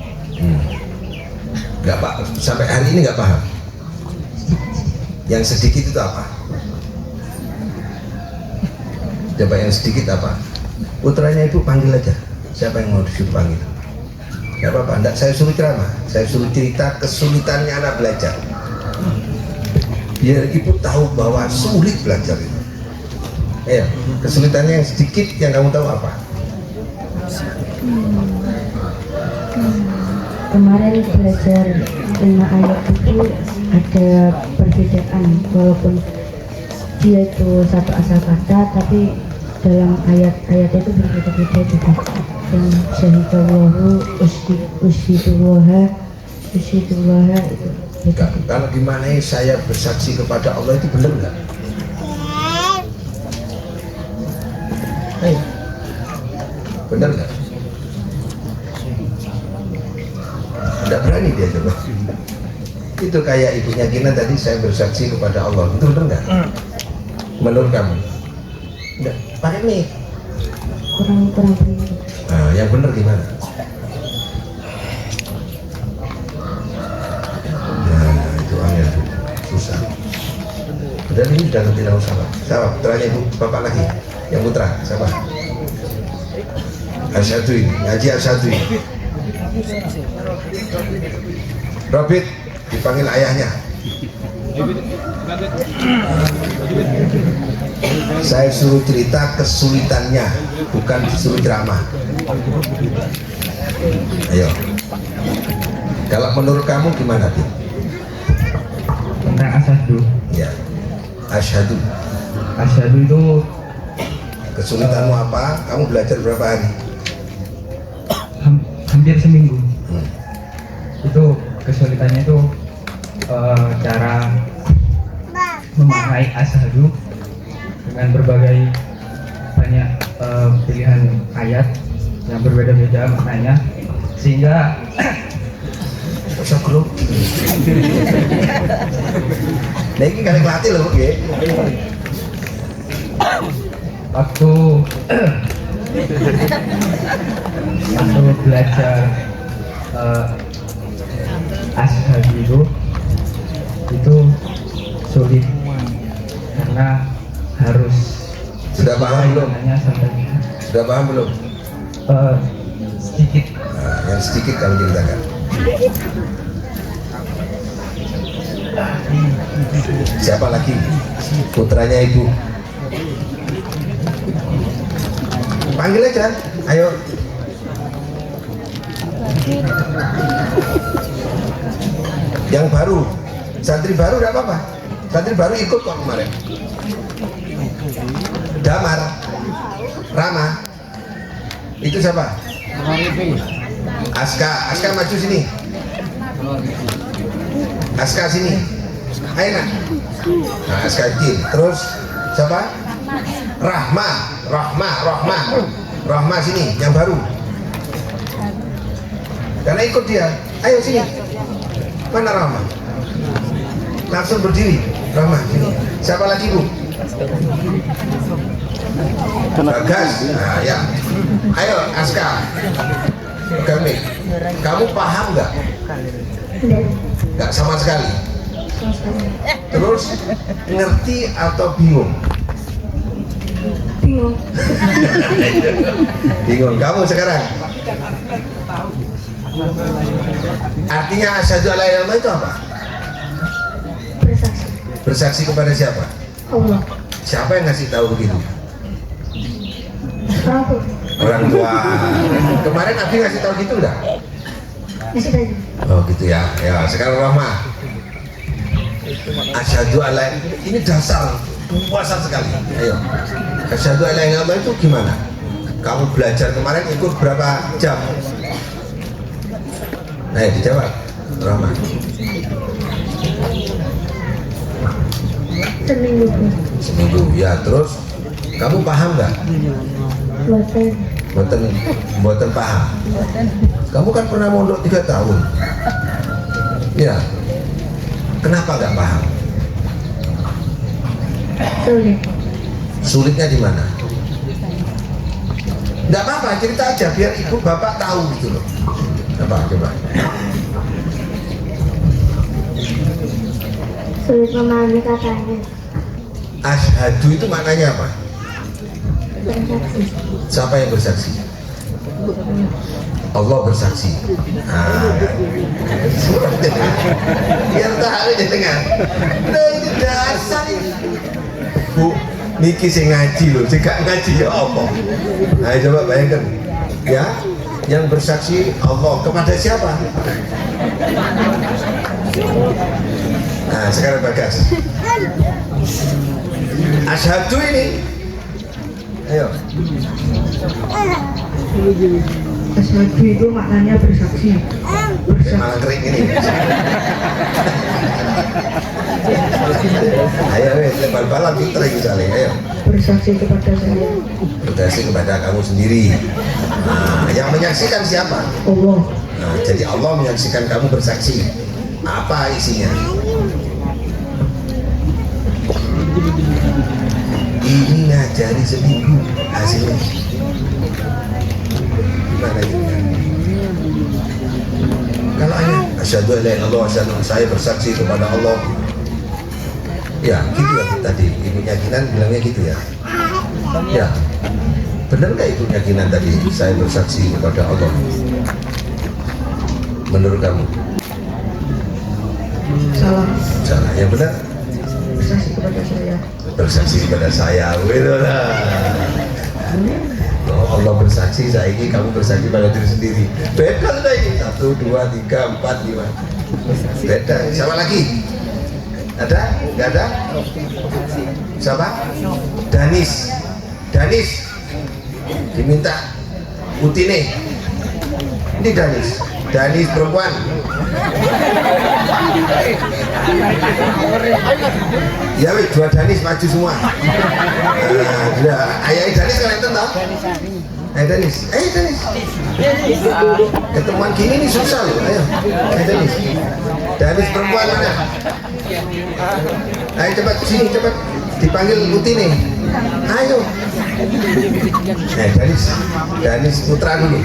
Nggak Pak, sampai hari ini nggak paham. Yang sedikit itu apa? Coba yang sedikit apa? Putranya Ibu panggil aja. Siapa yang mau disuruh panggil? Gak apa-apa, enggak saya suruh ceramah. Saya suruh cerita kesulitannya anak belajar. Biar Ibu tahu bahwa sulit belajar itu. Ayo, kesulitannya yang sedikit yang kamu tahu apa? Kemarin belajar 5 ayat itu ada perbedaan, walaupun dia itu satu asal kata, tapi dalam ayat-ayat itu berbeda-beda juga. Yang syahidallahu usyidullaha itu beda. Kalau gimana saya bersaksi kepada Allah itu benar nggak? Benar nggak? Nggak berani dia coba. Itu kayak ibunya Gina tadi, saya bersaksi kepada Allah. Itu benar nggak? Menurut kamu? Nggak. Pakai nih. kurang benar. Nah, yang benar gimana? Nah, itu angin susah. Dan ini sudah tidak usah. Siapa? Putranya ibu, bapak lagi. Yang putra, siapa? Asyadu ini, ngaji Asyadu ini. Robit, dipanggil ayahnya. Saya suruh cerita kesulitannya, bukan disuruh ceramah. Ayo. Kalau menurut kamu gimana, Tim? Tentang asyhadu. Ya. Asyhadu. Asyhadu itu Kesulitanmu apa? Kamu belajar berapa hari? hampir seminggu. Itu kesulitannya itu cara memaknai asyhadu dengan berbagai banyak pilihan ayat yang berbeda-beda maknanya, sehingga Bisa grup. Nah ini kali pelatih loh, ya. waktu belajar asyhadu itu sulit karena harus Sudah paham belum? maknanya sampai Sudah paham belum? sedikit. Nah, yang sedikit kamu ceritakan. Siapa lagi? Putranya ibu. Panggil aja. Ayo. Yang baru, santri baru tidak apa-apa. Santri baru ikut kok kemarin. Damar, Rama. Itu siapa? Aska maju sini. Aska sini. Ayo nak. Nah, Aska kecil. Terus siapa? Rahma sini, yang baru. Karena ikut dia. Ayo sini. Mana Rahma? Langsung berdiri. Rahma sini. Siapa lagi Bu? Bagas. Nah, ya. Ayo Aska. Kami. Kamu paham nggak? Nggak sama sekali. Terus ngerti atau bingung? Bingung. Kamu sekarang? Artinya asyhadu alla ilaha illallah itu apa? Bersaksi kepada siapa? Allah. Siapa yang ngasih tahu begitu? Aku. Orang tua. Kemarin Nabi ngasih tahu gitu enggak? Masih tadi. Oh gitu ya. Ya sekarang Rahma. Asyhadu alla, ini dasar puasa sekali. Ayo. Asyhadu alla ilaha illallah itu gimana? Kamu belajar kemarin ikut berapa jam? Ayo dijawab, Rahma. Seminggu. Ya terus kamu paham nggak? Boten paham. Kamu kan pernah mondok 3 tahun. Ya. Kenapa nggak paham? Sulit. Sulitnya di mana? Nggak apa-apa, cerita aja biar ibu bapak tahu gitu loh. Apa coba? Sulit memahami katanya. Asyhadu itu maknanya apa? Siapa yang bersaksi? Allah bersaksi. Biar tahu di tengah. Nah ini dasar ini. Bu, niki sing ngaji loh, sing gak ngaji ya apa? Ayo coba bayangkan, ya, yang bersaksi Allah kepada siapa? Nah sekarang Bagas. Asyhadu ini. Ayo. Asyhadu itu maknanya bersaksi. Malah kering ini. Ayo, bal-balan pinter ini saling. Ayo. Bersaksi kepada saya. Bersaksi kepada kamu sendiri. Nah, yang menyaksikan siapa? Allah. Nah, jadi Allah menyaksikan kamu bersaksi. Apa isinya? Ini ngajari seminggu hasilnya. Gimana ini? Kalau hanya asyhadu an la ilaha illallah, asyhadu saya bersaksi kepada Allah. Ya, gitu ya tadi ibunya Kinan bilangnya gitu ya. Ya, benar nggak ibunya Kinan tadi saya bersaksi kepada Allah? Menurut kamu? Salah. Salah. Yang benar? Bersaksi kepada saya. Bersaksi kepada saya. Widola. Oh, Allah bersaksi, saya ini kamu bersaksi pada diri sendiri. Beda sudah ini. 1, 2, 3, 4, 5. Beda. Siapa lagi? Ada? Nggak ada? Siapa? Danis. Danis. Diminta Utine. Ini Danis. Danis perempuan. Ya wih, 2 Danis maju semua. Ayah Danis kalian tahu? Danis. Danis. Ketemuan gini nih susah loh. Ayo, Danis. Danis perempuan mana? Ayo cepat sini cepat. Dipanggil Utine. Ayo. Danis Putra dulu.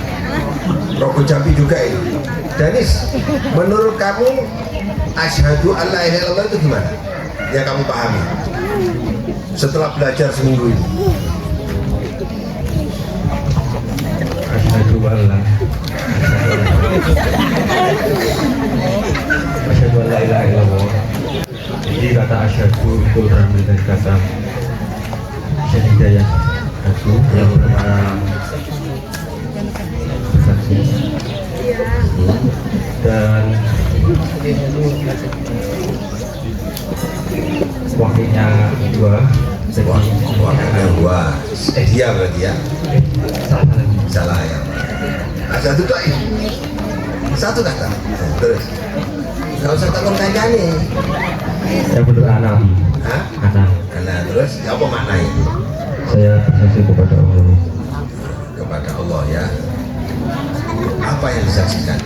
Rogo Jambi juga ini. Danis, menurut kamu asyhadu an la ilaha illallah itu gimana? Yang kamu pahami setelah belajar seminggu ini. Asyhadu an la ilaha illallah. Jadi kata asyhadu itu terdiri dari kata syahadah, aku yang bernama bersaksi, dan wakilnya 2. Wakilnya 2. Dia berarti ya? Salah lagi. Salah ya. Satu doa ini. Satu kata. Terus. Gak usah takut kancane. Yang benar anak. Hah? Anak. Nah, terus apa maknanya? Saya bersaksi kepada Allah. Kepada Allah ya. Apa yang disaksikan?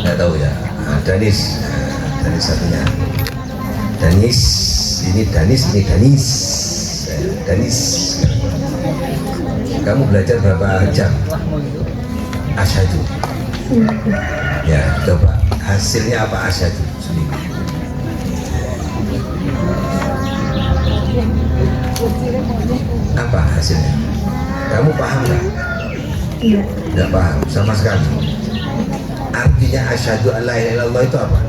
Nggak tahu ya. Danis. Danis satunya. Danis. Ini Danis. Ini Danis. Danis. Kamu belajar berapa jam? Asyhadu. Ya, coba hasilnya apa asyhadu seminggu? Apa hasilnya? Kamu paham nggak? Iya. Nggak paham sama sekali. Artinya asyhadu an la ilaha illallah itu apa?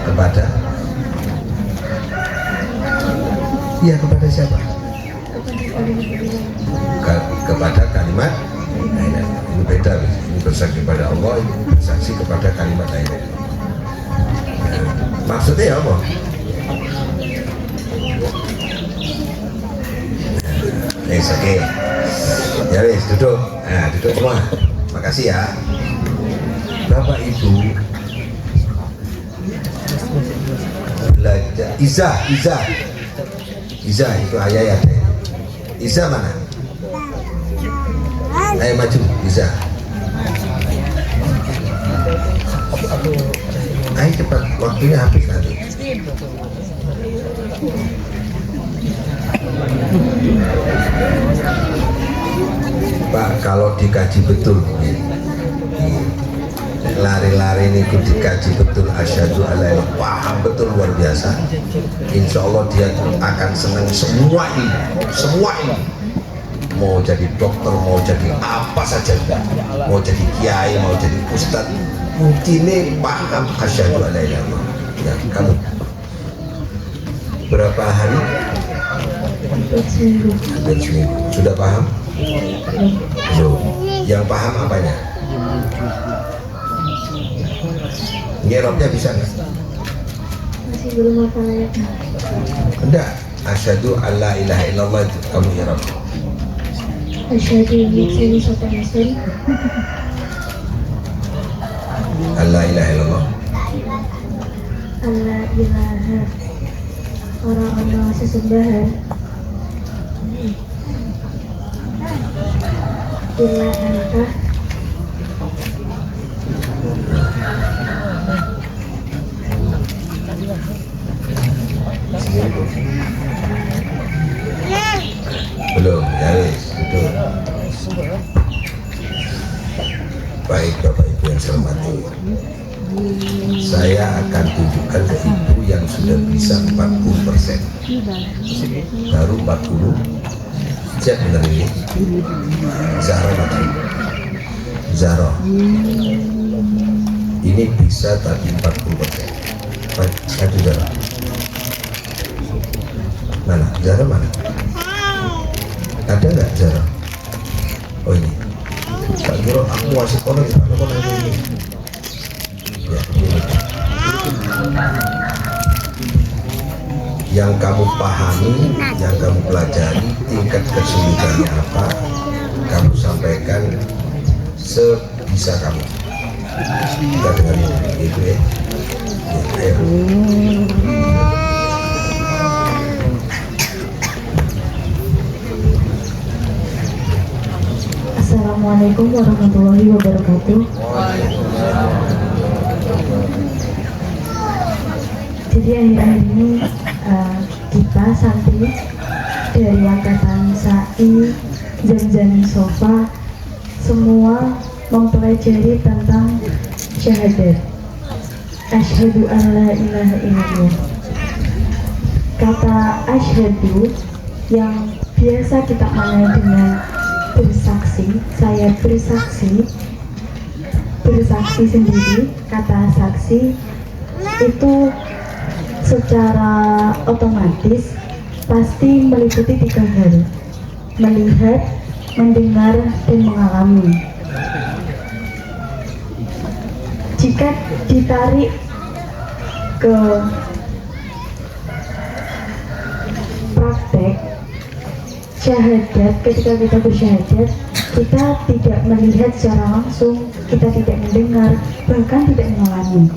Kepada? Iya, kepada siapa? Kepada kalimat la ilaha illallah. Ini beda, ini bersaksi kepada Allah, ini bersaksi kepada kalimat la ilaha illallah. Nah, maksudnya apa? Oke. Ya wis, duduk. Nah, duduk semua. Makasih ya. Bapak Ibu belajar Iza itu ayah ya. Iza mana? Ayo maju, Iza. Ayo cepat, waktunya habis nanti. Pak, kalau dikaji betul, lari-lari ini dikaji betul, asyhadu an la ilaha illallah, paham betul luar biasa. Insya Allah dia akan senang semua ini. Mau jadi dokter, mau jadi apa saja, mau jadi kiai, mau jadi ustadz, mungkin paham asyhadu an la ilaha illallah. Ya, kamu berapa hari? Hampir seminggu. Sudah paham? Belum. Yang paham apanya? Nyerapnya bisa nggak? Masih belum hafal ayatnya. Enggak. Asyhadu an la ilaha illallah itu kamu nyerap. Asyhadu ini satu Muslim. An la ilaha illallah. Allah ilaha. Orang-orang sesembahan illa anta Belum, ya wis, betul. Baik Bapak Ibu yang saya hormati, saya akan tunjukkan ke Ibu yang sudah bisa 40%, baru 40. Siap benar ini? Zahra mati. Zahra, ini bisa tadi 40%. Baik, maju Zahra. Mana? Zahra mana? Ada nggak Zahra? Oh ini. Tak kira aku wasik orang ini. Ya, ini. Yang kamu pahami, yang kamu pelajari, tingkat kesulitannya apa, kamu sampaikan sebisa kamu. Kita dengar itu ya. Ya, ayo. Assalamualaikum warahmatullahi wabarakatuh. Jadi akhir-akhir ini kita santri dari angkatan SAI, Zamzami Sofa semua mempelajari tentang syahadat. Asyhadu an la ilaha illallah. Kata asyhadu yang biasa kita kenal dengan bersaksi, saya bersaksi sendiri. Kata saksi itu secara otomatis pasti meliputi 3 hal: melihat, mendengar, dan mengalami. Jika ditarik ke praktek syahadat, ketika kita bersyahadat, kita tidak melihat secara langsung, kita tidak mendengar, bahkan tidak mengalami.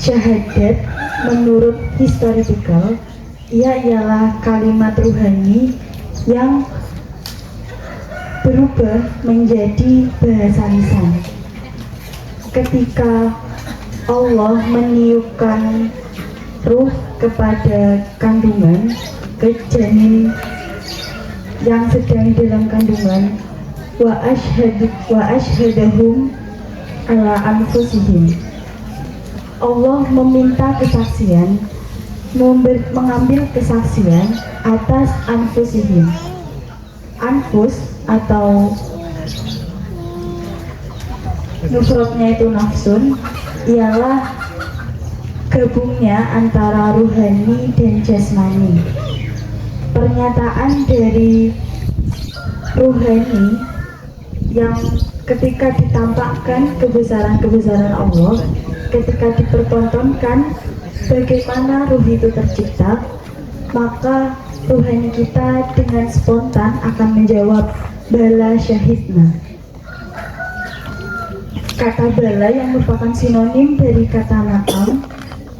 Syahadat menurut historical, ia ialah kalimat ruhani yang berubah menjadi bahasa lisan. Ketika Allah meniupkan ruh kepada kandungan, ke janin yang sedang dalam kandungan, wa ashhadahum ala anfusihim. Allah meminta kesaksian, mengambil kesaksian atas anfusihim. Anfus atau nufrotnya itu nafsun, ialah gabungnya antara ruhani dan jasmani. Pernyataan dari ruhani yang ketika ditampakkan kebesaran-kebesaran Allah, ketika dipertontonkan bagaimana ruh itu tercipta, maka ruhani kita dengan spontan akan menjawab bala syahidna. Kata bala yang merupakan sinonim dari kata na'am,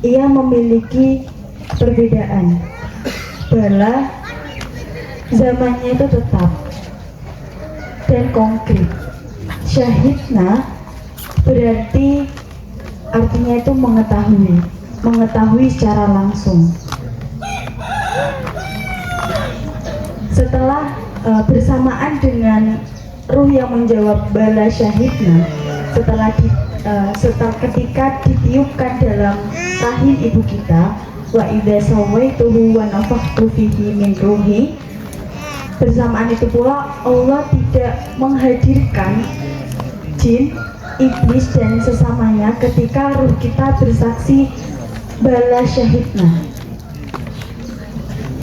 ia memiliki perbedaan. Bala zamannya itu tetap dan konkret. Syahidna berarti artinya itu mengetahui secara langsung. Setelah bersamaan dengan ruh yang menjawab bala syahidna, setelah ketika ditiupkan dalam rahim ibu kita, wa idza sawaituhu wa nafakhtu fihi min ruhi, bersamaan itu pula Allah tidak menghadirkan jin, iblis dan sesamanya ketika ruh kita bersaksi bala syahidna.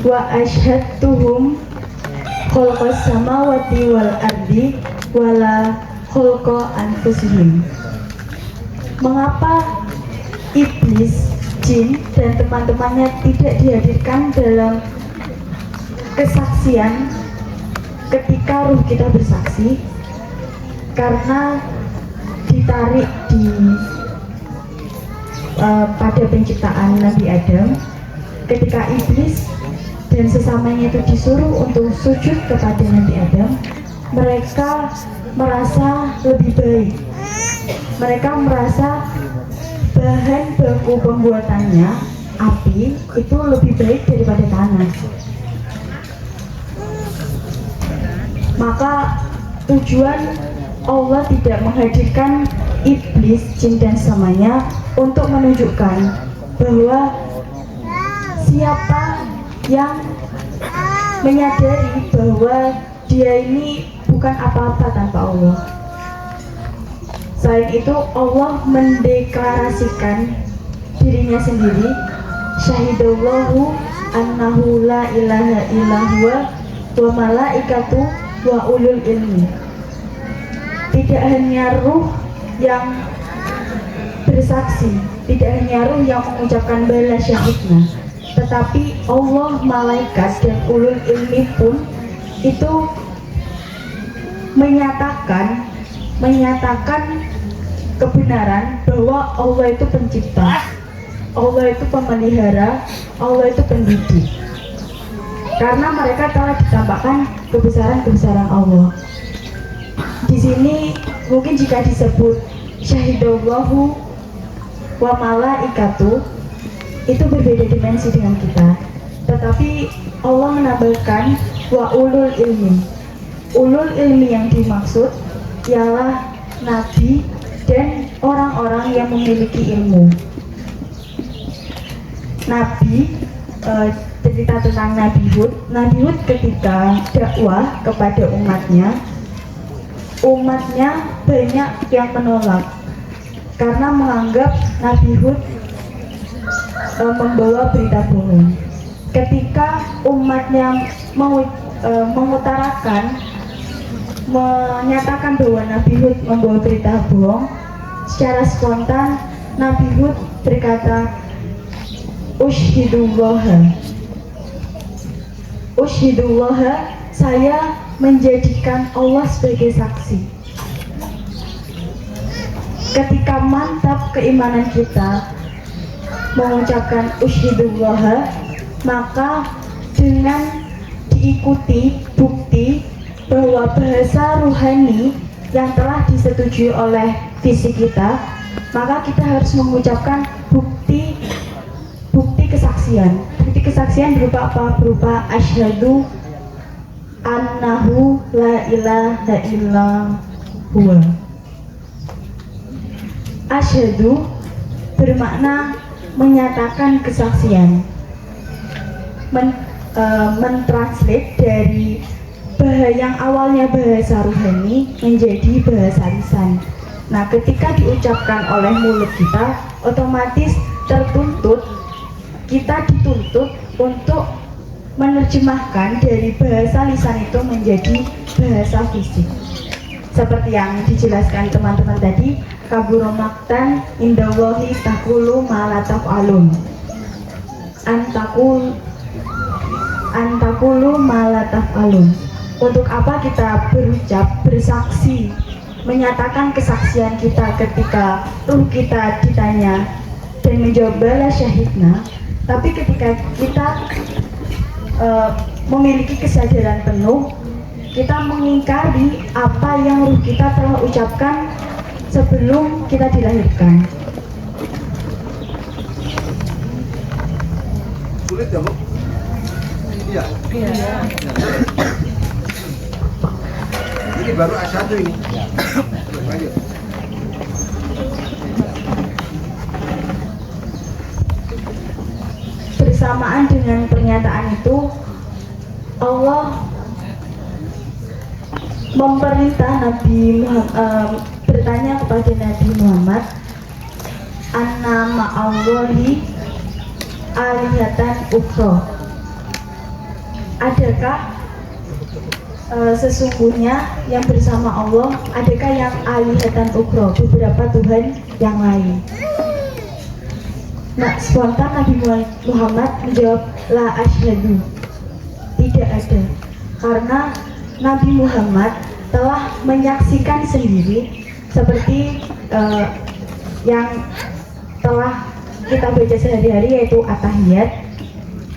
Wa asyhadtuhum khalqas samawati wal ardi wala khalqa anfusihim. Mengapa iblis, jin dan teman-temannya tidak dihadirkan dalam kesaksian ketika ruh kita bersaksi? Karena ditarik pada penciptaan Nabi Adam, ketika iblis dan sesamanya itu disuruh untuk sujud kepada Nabi Adam, mereka merasa lebih baik. Mereka merasa bahan baku pembuatannya, api, itu lebih baik daripada tanah. Maka tujuan Allah tidak menghadirkan iblis, jin dan sesamanya untuk menunjukkan bahwa siapa yang menyadari bahwa dia ini bukan apa-apa tanpa Allah. Selain itu, Allah mendeklarasikan dirinya sendiri, syahidallahu annahu la ilaha illallah wa malaikatu wa ulul ilmi. Tidak hanya ruh yang bersaksi, tidak hanya ruh yang mengucapkan bala syahidna, tetapi Allah, malaikat, dan ulul ilmi pun itu menyatakan kebenaran bahwa Allah itu pencipta, Allah itu pemelihara, Allah itu pendidik. Karena mereka telah ditampakkan kebesaran-kebesaran Allah. Di sini mungkin jika disebut syahidallahu wa malaikatu, itu berbeda dimensi dengan kita. Tetapi Allah menambahkan wa ulul ilmi. Ulul ilmi yang dimaksud ialah nabi dan orang-orang yang memiliki ilmu. Nabi, cerita tentang Nabi Hud. Nabi Hud ketika dakwah kepada umatnya banyak yang menolak karena menganggap Nabi Hud membawa berita bohong. Ketika umatnya menyatakan bahwa Nabi Hud membawa berita bohong, secara spontan Nabi Hud berkata, Ushhidullaha, saya menjadikan Allah sebagai saksi. Ketika mantap keimanan kita mengucapkan ushhidullaha, maka dengan diikuti bukti bahwa bahasa ruhani yang telah disetujui oleh fisik kita, maka kita harus mengucapkan bukti kesaksian. Bukti kesaksian berupa apa? Berupa asyhadu annahu la ilaha illallah. Asyhadu bermakna menyatakan kesaksian, mentranslate dari yang awalnya bahasa ruhani menjadi bahasa lisan. Nah, ketika diucapkan oleh mulut kita, otomatis kita dituntut untuk menerjemahkan dari bahasa lisan itu menjadi bahasa fisik. Seperti yang dijelaskan teman-teman tadi, kaburo maktan indallahi taqulu ma la taf'alun. Antakulu ma la taf'alun. Untuk apa kita berucap, bersaksi, menyatakan kesaksian kita ketika ruh kita ditanya dan menjawab bala syahidna, tapi ketika kita memiliki kesadaran penuh, kita mengingkari apa yang ruh kita telah ucapkan sebelum kita dilahirkan. Sulit ya, Bu? Iya. Ini baru A1 ini. Lanjut. Bersamaan dengan pernyataan itu, Allah memerintah Nabi Muhammad, bertanya kepada Nabi Muhammad, anna ma'allahi alihatan ukhra. Adakah sesungguhnya yang bersama Allah, adakah yang alihatan ukhra, beberapa Tuhan yang lain? Nah, spontan Nabi Muhammad menjawab, la asyhadu, tidak ada, karena Nabi Muhammad telah menyaksikan sendiri seperti yang telah kita baca sehari-hari, yaitu at-tahiyat.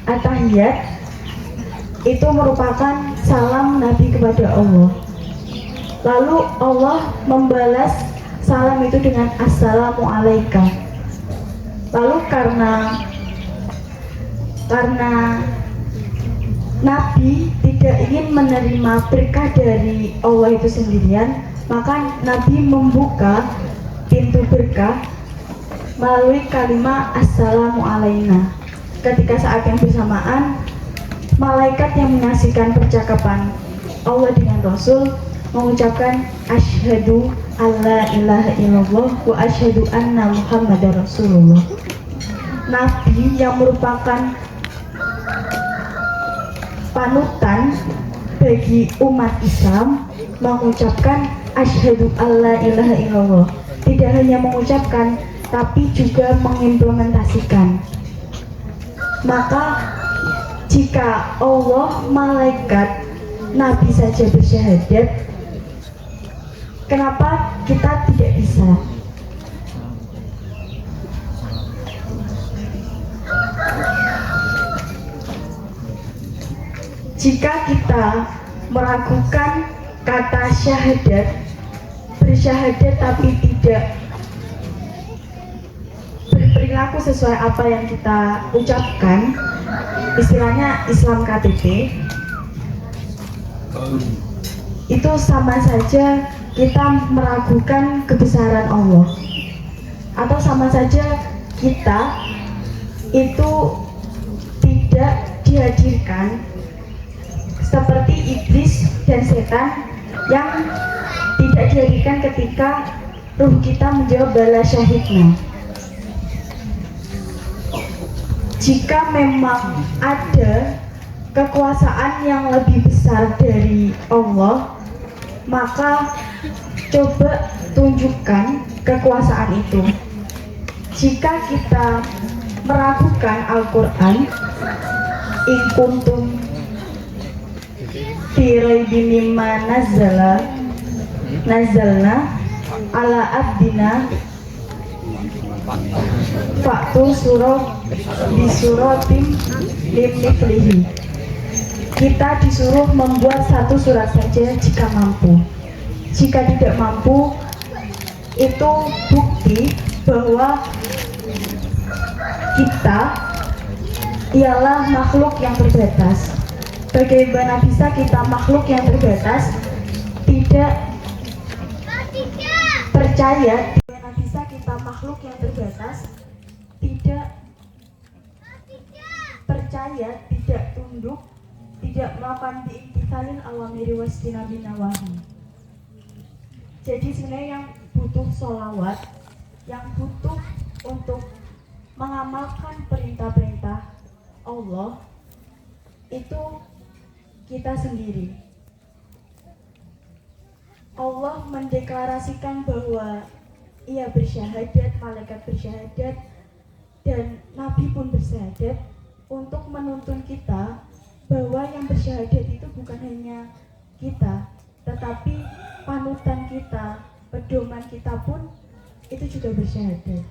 At-tahiyat itu merupakan salam Nabi kepada Allah. Lalu Allah membalas salam itu dengan Assalamualaikum. Lalu karena Nabi tidak ingin menerima berkah dari Allah itu sendirian, maka Nabi membuka pintu berkah melalui kalimat Assalamualaikum. Ketika saat yang bersamaan, malaikat yang menyaksikan percakapan Allah dengan Rasul mengucapkan asyhadu alla ilaha illallah wa asyhadu anna muhammadar rasulullah. Nabi yang merupakan panutan bagi umat Islam mengucapkan asyhadu alla ilaha illallah. Tidak hanya mengucapkan tapi juga mengimplementasikan. Maka jika Allah, malaikat, Nabi saja bersyahadat, kenapa kita tidak bisa? Jika kita meragukan kata syahadat, bersyahadat tapi tidak berperilaku sesuai apa yang kita ucapkan, istilahnya Islam KTP, itu sama saja kita meragukan kebesaran Allah, atau sama saja kita itu tidak dihadirkan seperti iblis dan setan yang tidak dihadirkan ketika ruh kita menjawab bala syahidna. Jika memang ada kekuasaan yang lebih besar dari Allah, maka coba tunjukkan kekuasaan itu. Jika kita meragukan Al-Quran, in kuntum fi raibin mimma nazzalna ala abdina faktu surah bisuratim limithlihi. Kita disuruh membuat satu surat saja jika mampu. Jika tidak mampu, itu bukti bahwa kita ialah makhluk yang terbatas. Bagaimana bisa kita makhluk yang terbatas tidak percaya? Bagaimana bisa kita makhluk yang terbatas tidak percaya, tidak tunduk, tidak melakukan diimtisalin awamiri wasdinabi nawahi. Jadi sebenarnya yang butuh sholawat, yang butuh untuk mengamalkan perintah-perintah Allah itu kita sendiri. Allah mendeklarasikan bahwa ia bersyahadat, malaikat bersyahadat, dan Nabi pun bersyahadat untuk menuntun kita bahwa yang bersyahadat itu bukan hanya kita, tetapi panutan kita, pedoman kita pun itu juga bersyahadat.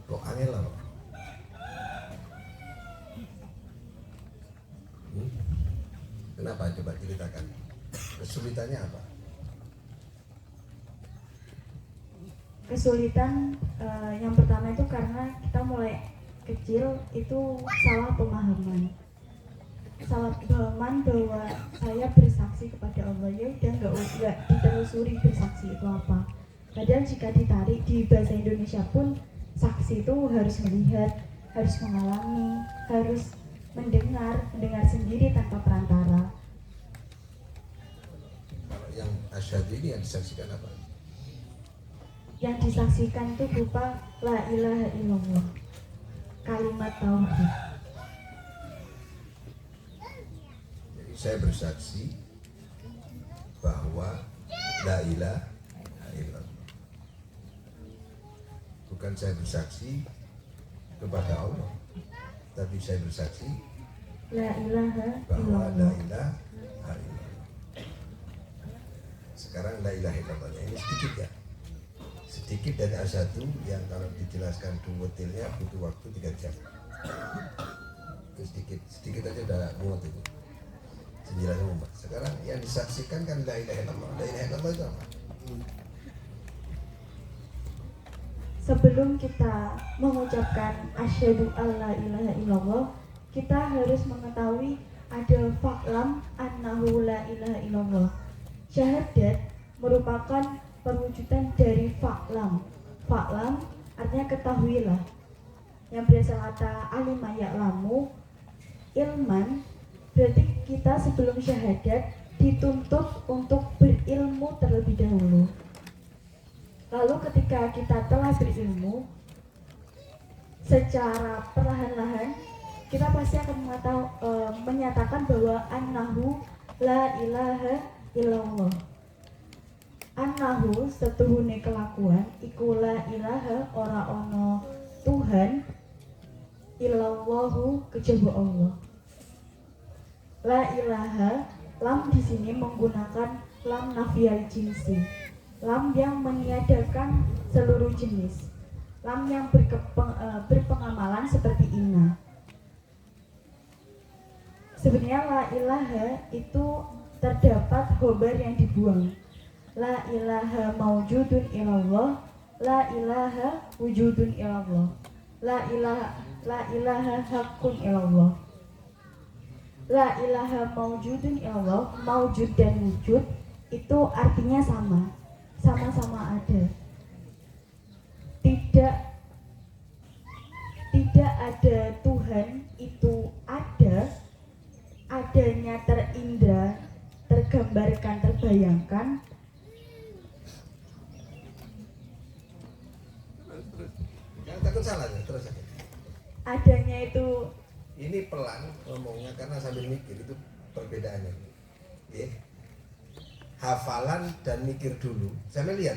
Kok angel lah? Kenapa? Coba ceritakan. Kesulitannya apa? Kesulitan yang pertama itu karena kita mulai kecil itu salah pemahaman bahwa saya bersaksi kepada Allah, ya udah nggak ditelusuri bersaksi itu apa. Padahal jika ditarik di bahasa Indonesia pun saksi itu harus melihat, harus mengalami, harus mendengar sendiri tanpa perantara. Kalau yang asyhadu ini yang disaksikan apa? Yang disaksikan itu berupa la ilaha illallah, kalimat tauhid. Jadi saya bersaksi bahwa la ilaha illallah. Bukan saya bersaksi kepada Allah, tapi saya bersaksi La ilaha bahwa la illallah. ilaha illallah. Sekarang la ilaha illallah ini sedikit ya. sedikit dari asyhadu yang kalau dijelaskan detailnya butuh waktu 3 jam. Itu sedikit aja udah muat itu. Penjelasan umum. Sekarang yang disaksikan kan la ilaha illallah. La ilaha illallah itu apa? Sebelum kita mengucapkan asyhadu alla ilaha illallah, kita harus mengetahui ada fa'lam annahu la ilaha illallah. Syahadat merupakan perwujudan dari fa'lam. Fa'lam artinya ketahuilah. Yang berasal kata alima ya'lamu, ilman, berarti kita sebelum syahadat dituntut untuk berilmu terlebih dahulu. Lalu ketika kita telah berilmu, secara perlahan-lahan kita pasti akan menyatakan bahwa annahu la ilaha illallah. Annahu setuhune kelakuan iku la ilaha ora ono Tuhan illallahu kejaba Allah. La ilaha, lam di sini menggunakan lam nafiyal jinsi, lam yang meniadakan seluruh jenis, lam yang berpengamalan seperti inna. Sebenarnya la ilaha itu terdapat khobar yang dibuang. La ilaha maujudun ilallah, la ilaha wujudun ilallah, la ilaha hakun ilallah. La ilaha maujudun ilallah, maujud dan wujud itu artinya sama-sama ada. Tidak ada Tuhan itu adanya terindra, tergambarkan, terbayangkan. Yang takut salah terus aja. Adanya itu Ini pelan ngomongnya karena sambil mikir, itu perbedaannya. Ya. Hafalan dan mikir dulu. Saya lihat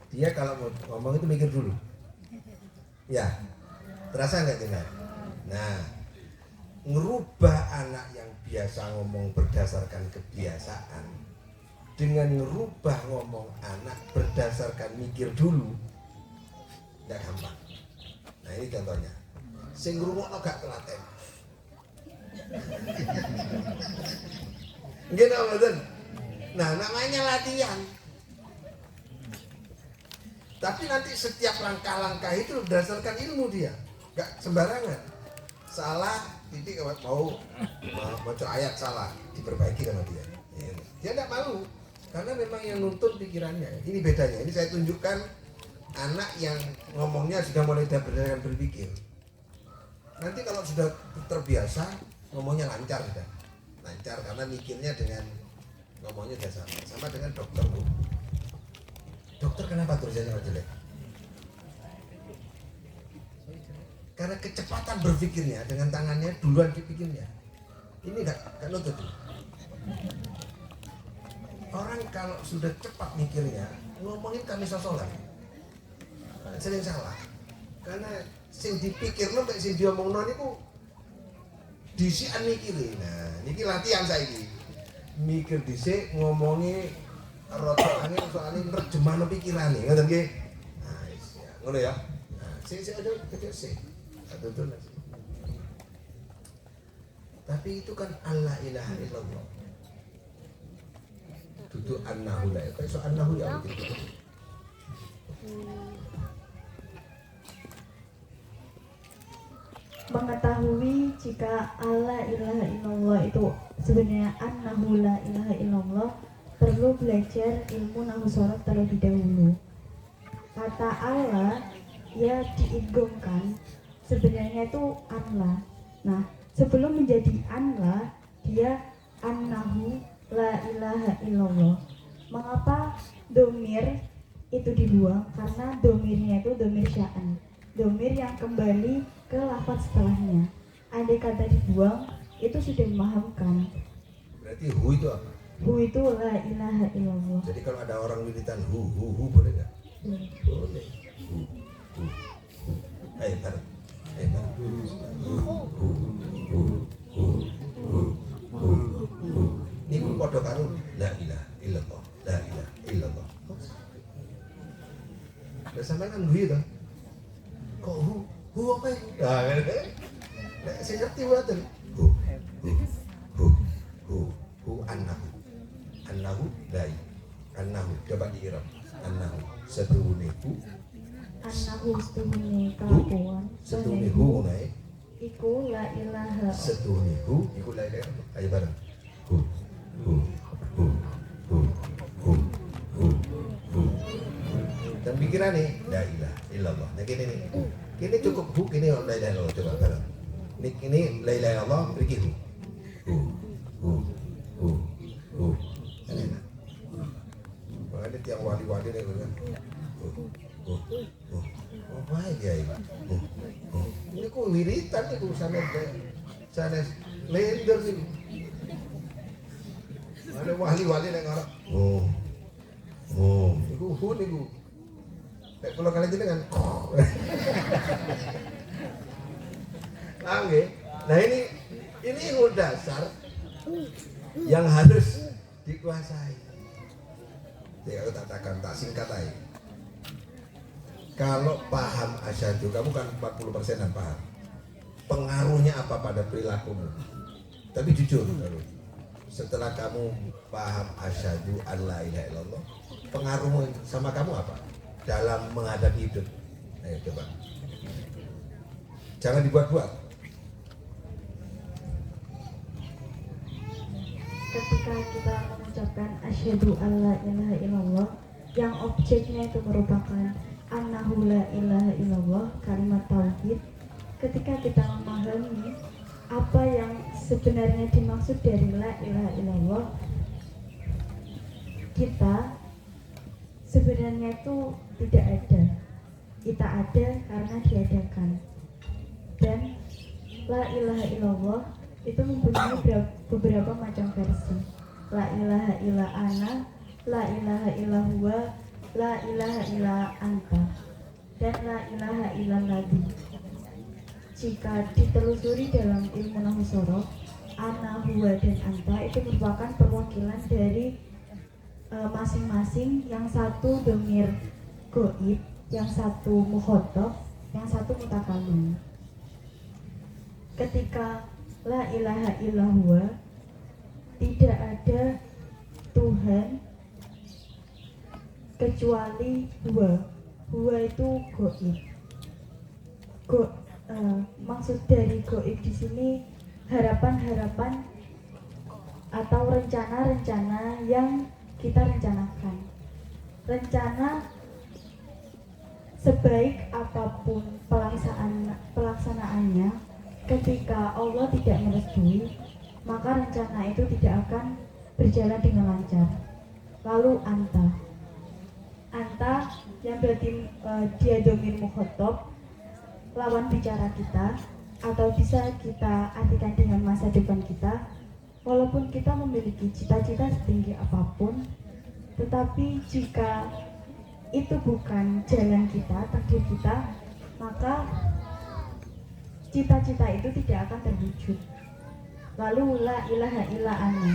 dia kalau mau ngomong itu mikir dulu. Ya, terasa nggak dengar? Nah, ngerubah anak yang biasa ngomong berdasarkan kebiasaan dengan ngerubah ngomong anak berdasarkan mikir dulu, nggak gampang. Nah ini contohnya. Sing ngrungokno gak telaten. Gitu betul. Nah namanya latihan. Tapi nanti setiap langkah-langkah itu berdasarkan ilmu dia, nggak sembarangan. Salah titik mau ayat salah diperbaiki sama dia. Dia nggak malu karena memang yang nuntun pikirannya. Ini bedanya. Ini saya tunjukkan anak yang ngomongnya sudah mulai berdasarkan berpikir. Nanti kalau sudah terbiasa ngomongnya lancar sudah. Lancar karena mikirnya dengan ngomongnya sudah sama dengan dokter. Dokter kenapa tulisannya jelek? Karena kecepatan berpikirnya dengan tangannya duluan dipikirnya. Ini nggak nutut. Orang kalau sudah cepat mikirnya ngomongin kami sosolan sering salah. Karena sing dipikir lo kayak sing diomongno niku disian mikirin. Nah, niki latihan saiki. Mikir dhisik ngomongi rotokane soalnya nerjemahno pikirane, ngoten nggih. Nah, ya, ngono ya. Nah, sing ada kecil sih. Betul. Tapi itu kan Allah ilaha illallah. Dudu annahu la ilaha illallah. Annahu ya Allah. Mengetahui jika Allah ilaha illallah itu sebenarnya annahu la ilaha illallah, perlu belajar ilmu nahwu shorof terlebih dahulu. Kata Allah ya diidghamkan sebenarnya itu Allah. Nah, sebelum menjadi Allah dia annahu la ilaha illallah. Mengapa domir itu dibuang? Karena domirnya itu domir sya'an, domir yang kembali ke lafaz setelahnya. Andai kata dibuang, itu sudah memahamkan. Berarti hu itu apa? Hu itu la ilaha illallah. Jadi kalau ada orang wiridan hu boleh nggak? Boleh. Hu. Ayo bareng. Ini pun podo karo la ilaha illallah, la ilaha illallah. kan gue itu. Kok hu apa itu? Nah, nek sing ngerti mboten. Hu annahu dai. Annahu coba diirab. Annahu setuhune hu. Annahu setuhune kelakuan. Setuhune hu nae. Iku la ilaha. Setuhune hu iku la ilaha. Ayo bareng. Hu. Dan pikirannya la ilaha illallah. Nah gini nih. Kini cukup hu, kini la ilaha illallah. Coba bareng. Ini la ilaha illallah, pergi hu. Enak. Makanya tiang wali-wali nih kan. Apa aja ini? Ini ku wiritan nih ku sana lender nih. Ada wali-wali yang ngarep. Iku hu niku. Nek kula kalian jenengan. Paham nggih? Nah ini ilmu dasar yang harus dikuasai. Ya aku tak singkat aja. Kalau paham asyhadu, kamu kan 40%-an paham. Pengaruhnya apa pada perilakumu? Tapi jujur, setelah kamu paham asyhadu alla ilaha illallah, pengaruhmu sama kamu apa? Dalam menghadapi hidup. Ayo coba. Jangan dibuat-buat. Ketika kita mengucapkan asyhadu alla ilaha illallah, yang objeknya itu merupakan annahu la ilaha illallah, kalimat tauhid. Ketika kita memahami apa yang sebenarnya dimaksud dari la ilaha illallah, kita sebenarnya itu tidak ada. Kita ada karena diadakan. Dan la ilaha illallah itu mempunyai beberapa macam versi. La ilaha illa ana, la ilaha illa huwa, la ilaha illa anta, dan la ilaha illa ladzi. Jika ditelusuri dalam ilmu nahwu sorof, ana, huwa, dan anta itu merupakan perwakilan dari masing-masing. Yang satu dhamir goib, yang satu mukhotob, yang satu mutakalim. Ketika la ilaha illa huwa, tidak ada Tuhan kecuali huwa. Huwa itu goib. Maksud dari goib di sini harapan-harapan atau rencana-rencana yang kita rencanakan. Rencana sebaik apapun pelaksanaannya, ketika Allah tidak merestui, maka rencana itu tidak akan berjalan dengan lancar. Lalu anta yang berarti dia dhamir mukhotob, lawan bicara kita, atau bisa kita artikan dengan masa depan kita. Walaupun kita memiliki cita-cita setinggi apapun, tetapi jika itu bukan jalan kita, takdir kita, maka cita-cita itu tidak akan terwujud. Lalu la ilaha illa ana.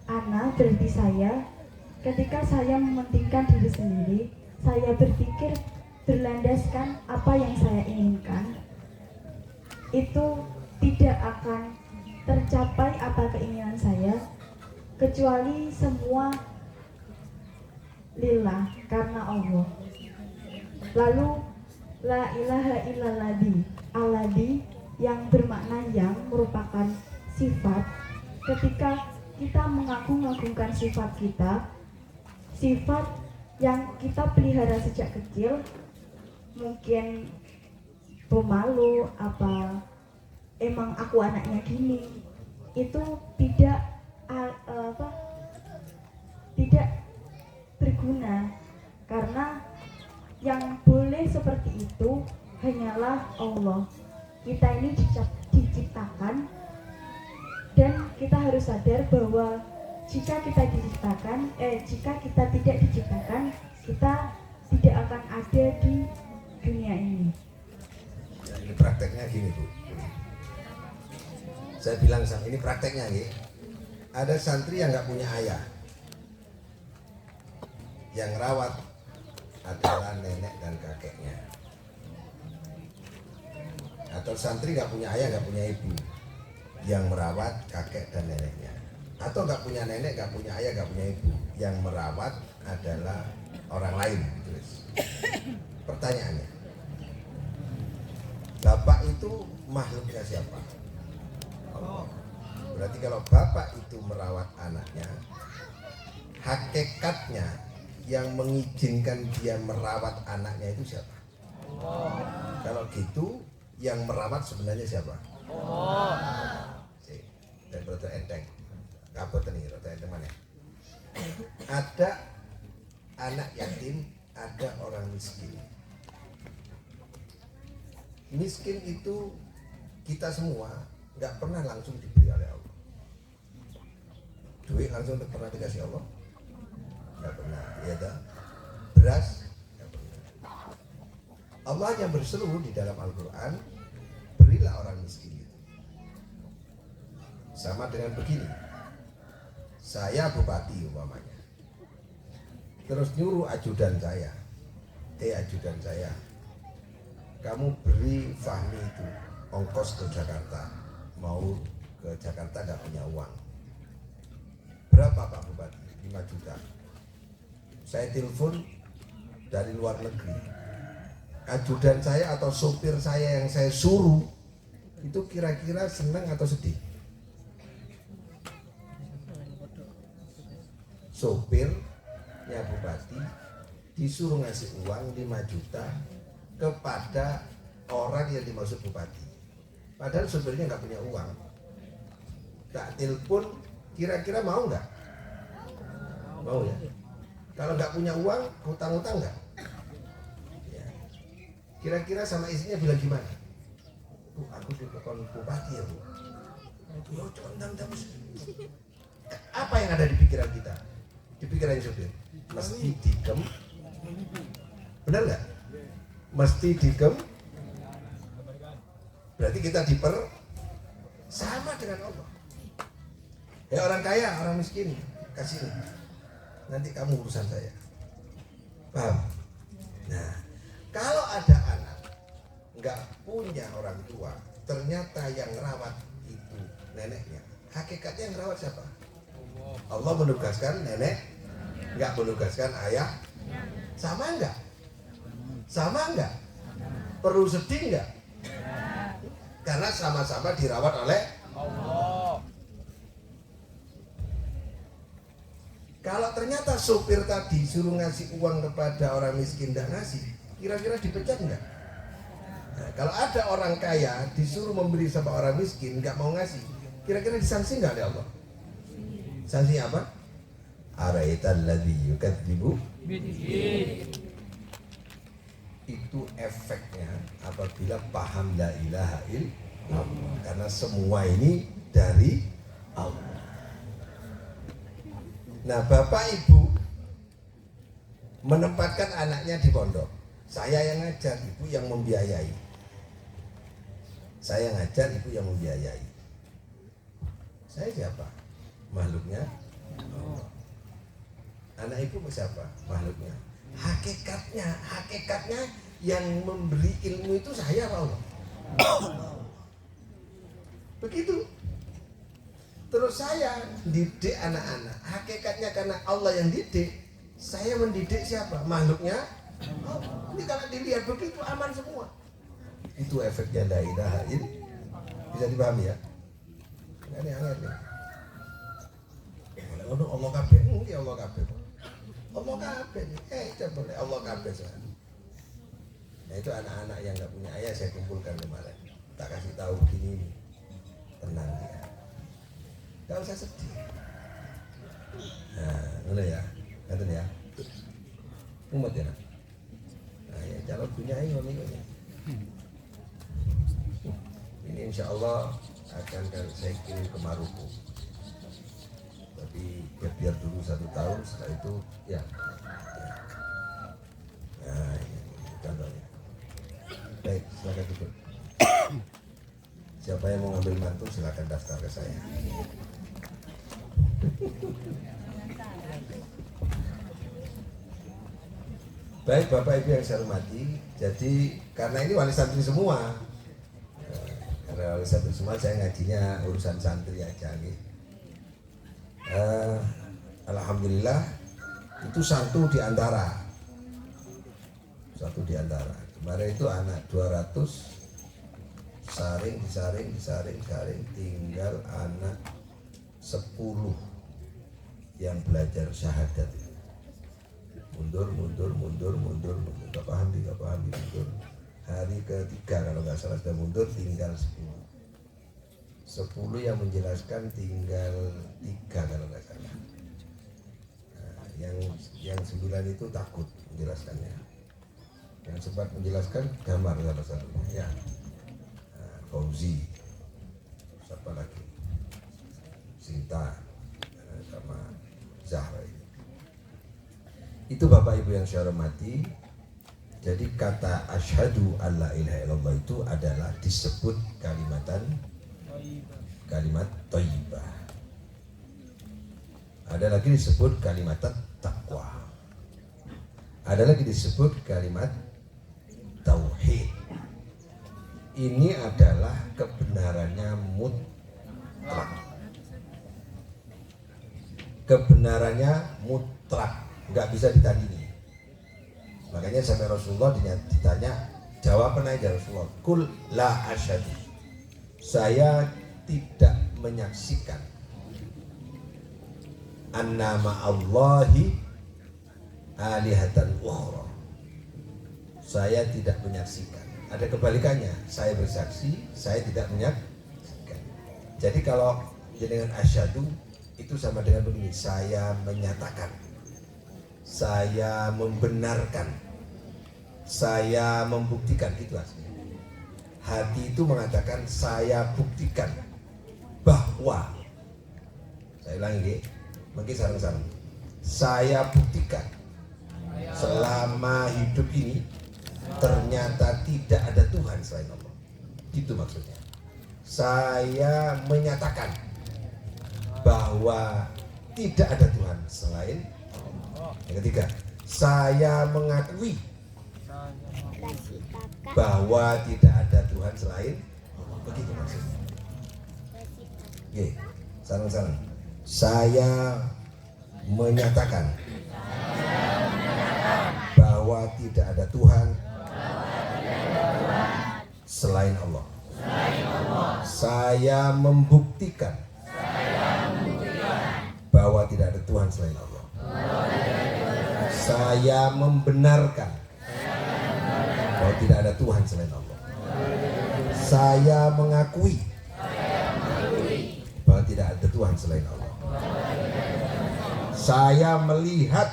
Ana berarti saya. Ketika saya mementingkan diri sendiri, saya berpikir berlandaskan apa yang saya inginkan, itu tidak akan tercapai apa keinginan saya, kecuali semua lillah, karena Allah. Lalu la ilaha illalladzi, alladzi yang bermakna yang, merupakan sifat. Ketika kita mengagung-agungkan sifat kita, sifat yang kita pelihara sejak kecil, mungkin pemalu, apa emang aku anaknya gini, itu tidak tidak berguna, karena yang boleh seperti itu hanyalah Allah. Kita ini diciptakan, dan kita harus sadar bahwa jika kita tidak diciptakan, kita tidak akan ada di dunia ini. Nah, ini prakteknya gini Bu. Saya bilang ini prakteknya nih. Ada santri yang nggak punya ayah, yang rawat adalah nenek dan kakeknya. Atau santri nggak punya ayah, nggak punya ibu, yang merawat kakek dan neneknya. Atau nggak punya nenek, nggak punya ayah, nggak punya ibu, yang merawat adalah orang lain. Terus pertanyaannya, bapak itu makhluknya siapa? Allah. Berarti kalau bapak itu merawat anaknya, hakikatnya yang mengizinkan dia merawat anaknya itu siapa? Kalau gitu yang merawat sebenarnya siapa? Dan berarti enteng. Kabut nih, rata enteng mana? Ada anak yatim, ada orang miskin. Miskin itu kita semua nggak pernah langsung diberi oleh Allah. Duit langsung pernah dikasih Allah? Nggak pernah. Ya dah. Beras? Nggak pernah. Allah yang berseru di dalam Al-Quran, berilah orang miskin itu. Sama dengan begini, saya bupati umpamanya, terus nyuruh ajudan saya, ajudan saya, kamu beri Fahmi itu ongkos ke Jakarta, mau ke Jakarta nggak punya uang, berapa Pak Bupati? 5 juta. Saya telepon dari luar negeri, ajudan saya atau sopir saya yang saya suruh itu kira-kira senang atau sedih? Sopirnya bupati disuruh ngasih uang 5 juta kepada orang yang dimaksud bupati, padahal sopirnya nggak punya uang. Tak telepon, kira-kira mau nggak? Mau ya? Kalau nggak punya uang, hutang-hutang nggak? Ya. Kira-kira sama istrinya bilang gimana? Bu, aku ditelepon bupati ya bu. Ya, apa yang ada di pikiran kita? Di pikiran sopir? Mesti digem. Benar nggak? Mesti digem. Berarti kita sama dengan Allah. Ya orang kaya, orang miskin, kasih ini. Nanti kamu urusan saya. Paham? Nah, kalau ada anak nggak punya orang tua, ternyata yang rawat itu neneknya. Hakikatnya yang rawat siapa? Allah menugaskan nenek, nggak menugaskan ayah. Sama nggak? Sama nggak? Perlu sedih nggak? Karena sama-sama dirawat oleh Allah. Kalau ternyata sopir tadi suruh ngasih uang kepada orang miskin dan ngasih, kira-kira dipecat nggak? Nah, kalau ada orang kaya disuruh memberi sama orang miskin nggak mau ngasih, kira-kira disanksi nggak oleh Allah? Sanksi apa? Araital ladzi yukadzibu biddin. Itu efeknya apabila paham la ilaha illallah, karena semua ini dari Allah. Nah, bapak ibu menempatkan anaknya di pondok. Saya yang ngajar, ibu yang membiayai. Saya ngajar, ibu yang membiayai. Saya siapa? Makhluknya Allah. Anak ibu siapa? Makhluknya. Hakikatnya yang memberi ilmu itu saya apa Allah? Begitu. Terus saya didik anak-anak. Hakikatnya karena Allah yang didik, saya mendidik siapa? Makhluknya Allah. Ini kalau dilihat begitu aman semua. Itu efeknya la ilaha illallah. Bisa dipahami ya? Ini aneh nih. Allah kabeh, ya Allah kabeh. Allah kabeh. Coba Allah kabeh. Nah itu anak-anak yang nggak punya ayah saya kumpulkan kemarin. Tak kasih tahu begini, tenang dia. Gak usah sedih. Nah, boleh ya, ngerti ya. Umat ya. Nah ya, kalau punya ini ngomongnya. Ini insya Allah akan saya kirim ke Maruku. Tapi ya biar dulu 1 tahun, setelah itu ya. Nah ini contohnya. Baik, silakan duduk. Siapa yang mau ngambil mantu silakan daftar ke saya. Baik Bapak Ibu yang saya hormati, jadi karena ini wali santri semua, karena wali santri semua saya ngajinya urusan santri aja nih. Alhamdulillah itu satu di antara kemarin itu anak 200 disaring tinggal anak 10 yang belajar syahadat. Mundur, gak paham mundur. Hari ketiga kalau nggak salah sudah mundur, tinggal 10 yang menjelaskan tinggal 3 kalau nggak salah. Nah, yang 9 itu takut menjelaskannya. Yang sempat menjelaskan gambar salah satunya ya. Nah, Fauzi, siapa lagi? Sinta sama Zahra. Itu Bapak Ibu yang saya hormati. Jadi kata asyhadu alla ilaha illallah itu adalah disebut kalimat thayyibah. Ada lagi disebut kalimat taqwa. Ada lagi disebut kalimat tauhid. Ini adalah kebenarannya mutlak. Kebenarannya mutlak, nggak bisa ditandingi. Makanya sampai Rasulullah ditanya, jawaban aja Rasulullah, kul la asyhadu, saya tidak menyaksikan anna ma'allahi alihatan ukhra. Saya tidak menyaksikan. Ada kebalikannya, saya bersaksi, saya tidak menyaksikan. Jadi kalau dengan asyhadu itu sama dengan begini, saya menyatakan, saya membenarkan, saya membuktikan, itu aslinya. Hati itu mengatakan saya buktikan bahwa, saya ulangi, mungkin sarang-sarang, saya buktikan selama hidup ini ternyata tidak ada Tuhan selain Allah. Itu maksudnya. Saya menyatakan bahwa tidak ada Tuhan selain Allah. Yang ketiga, saya mengakui bahwa tidak ada Tuhan selain Allah. Begitu maksudnya. Oke, sarang-sarang. Saya menyatakan bahwa tidak ada Tuhan selain Allah. Saya membuktikan bahwa tidak ada Tuhan selain Allah. Saya membenarkan bahwa tidak ada Tuhan selain Allah. Saya mengakui bahwa tidak ada Tuhan selain Allah. Saya melihat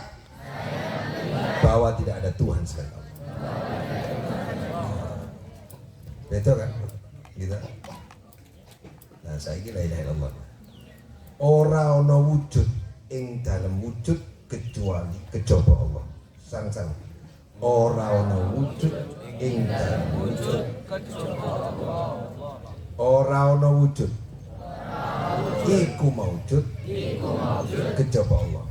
bahwa tidak ada Tuhan selain Allah. Betul kan? Gitu. Nah, saya kira la ilaha illallah. Ora ana wujud ing dalem wujud kecuali kejaba Allah. Sang-sang. Ora ana wujud ing dalem wujud kejaba Allah. Ora ana wujud iku maujud kejaba Allah.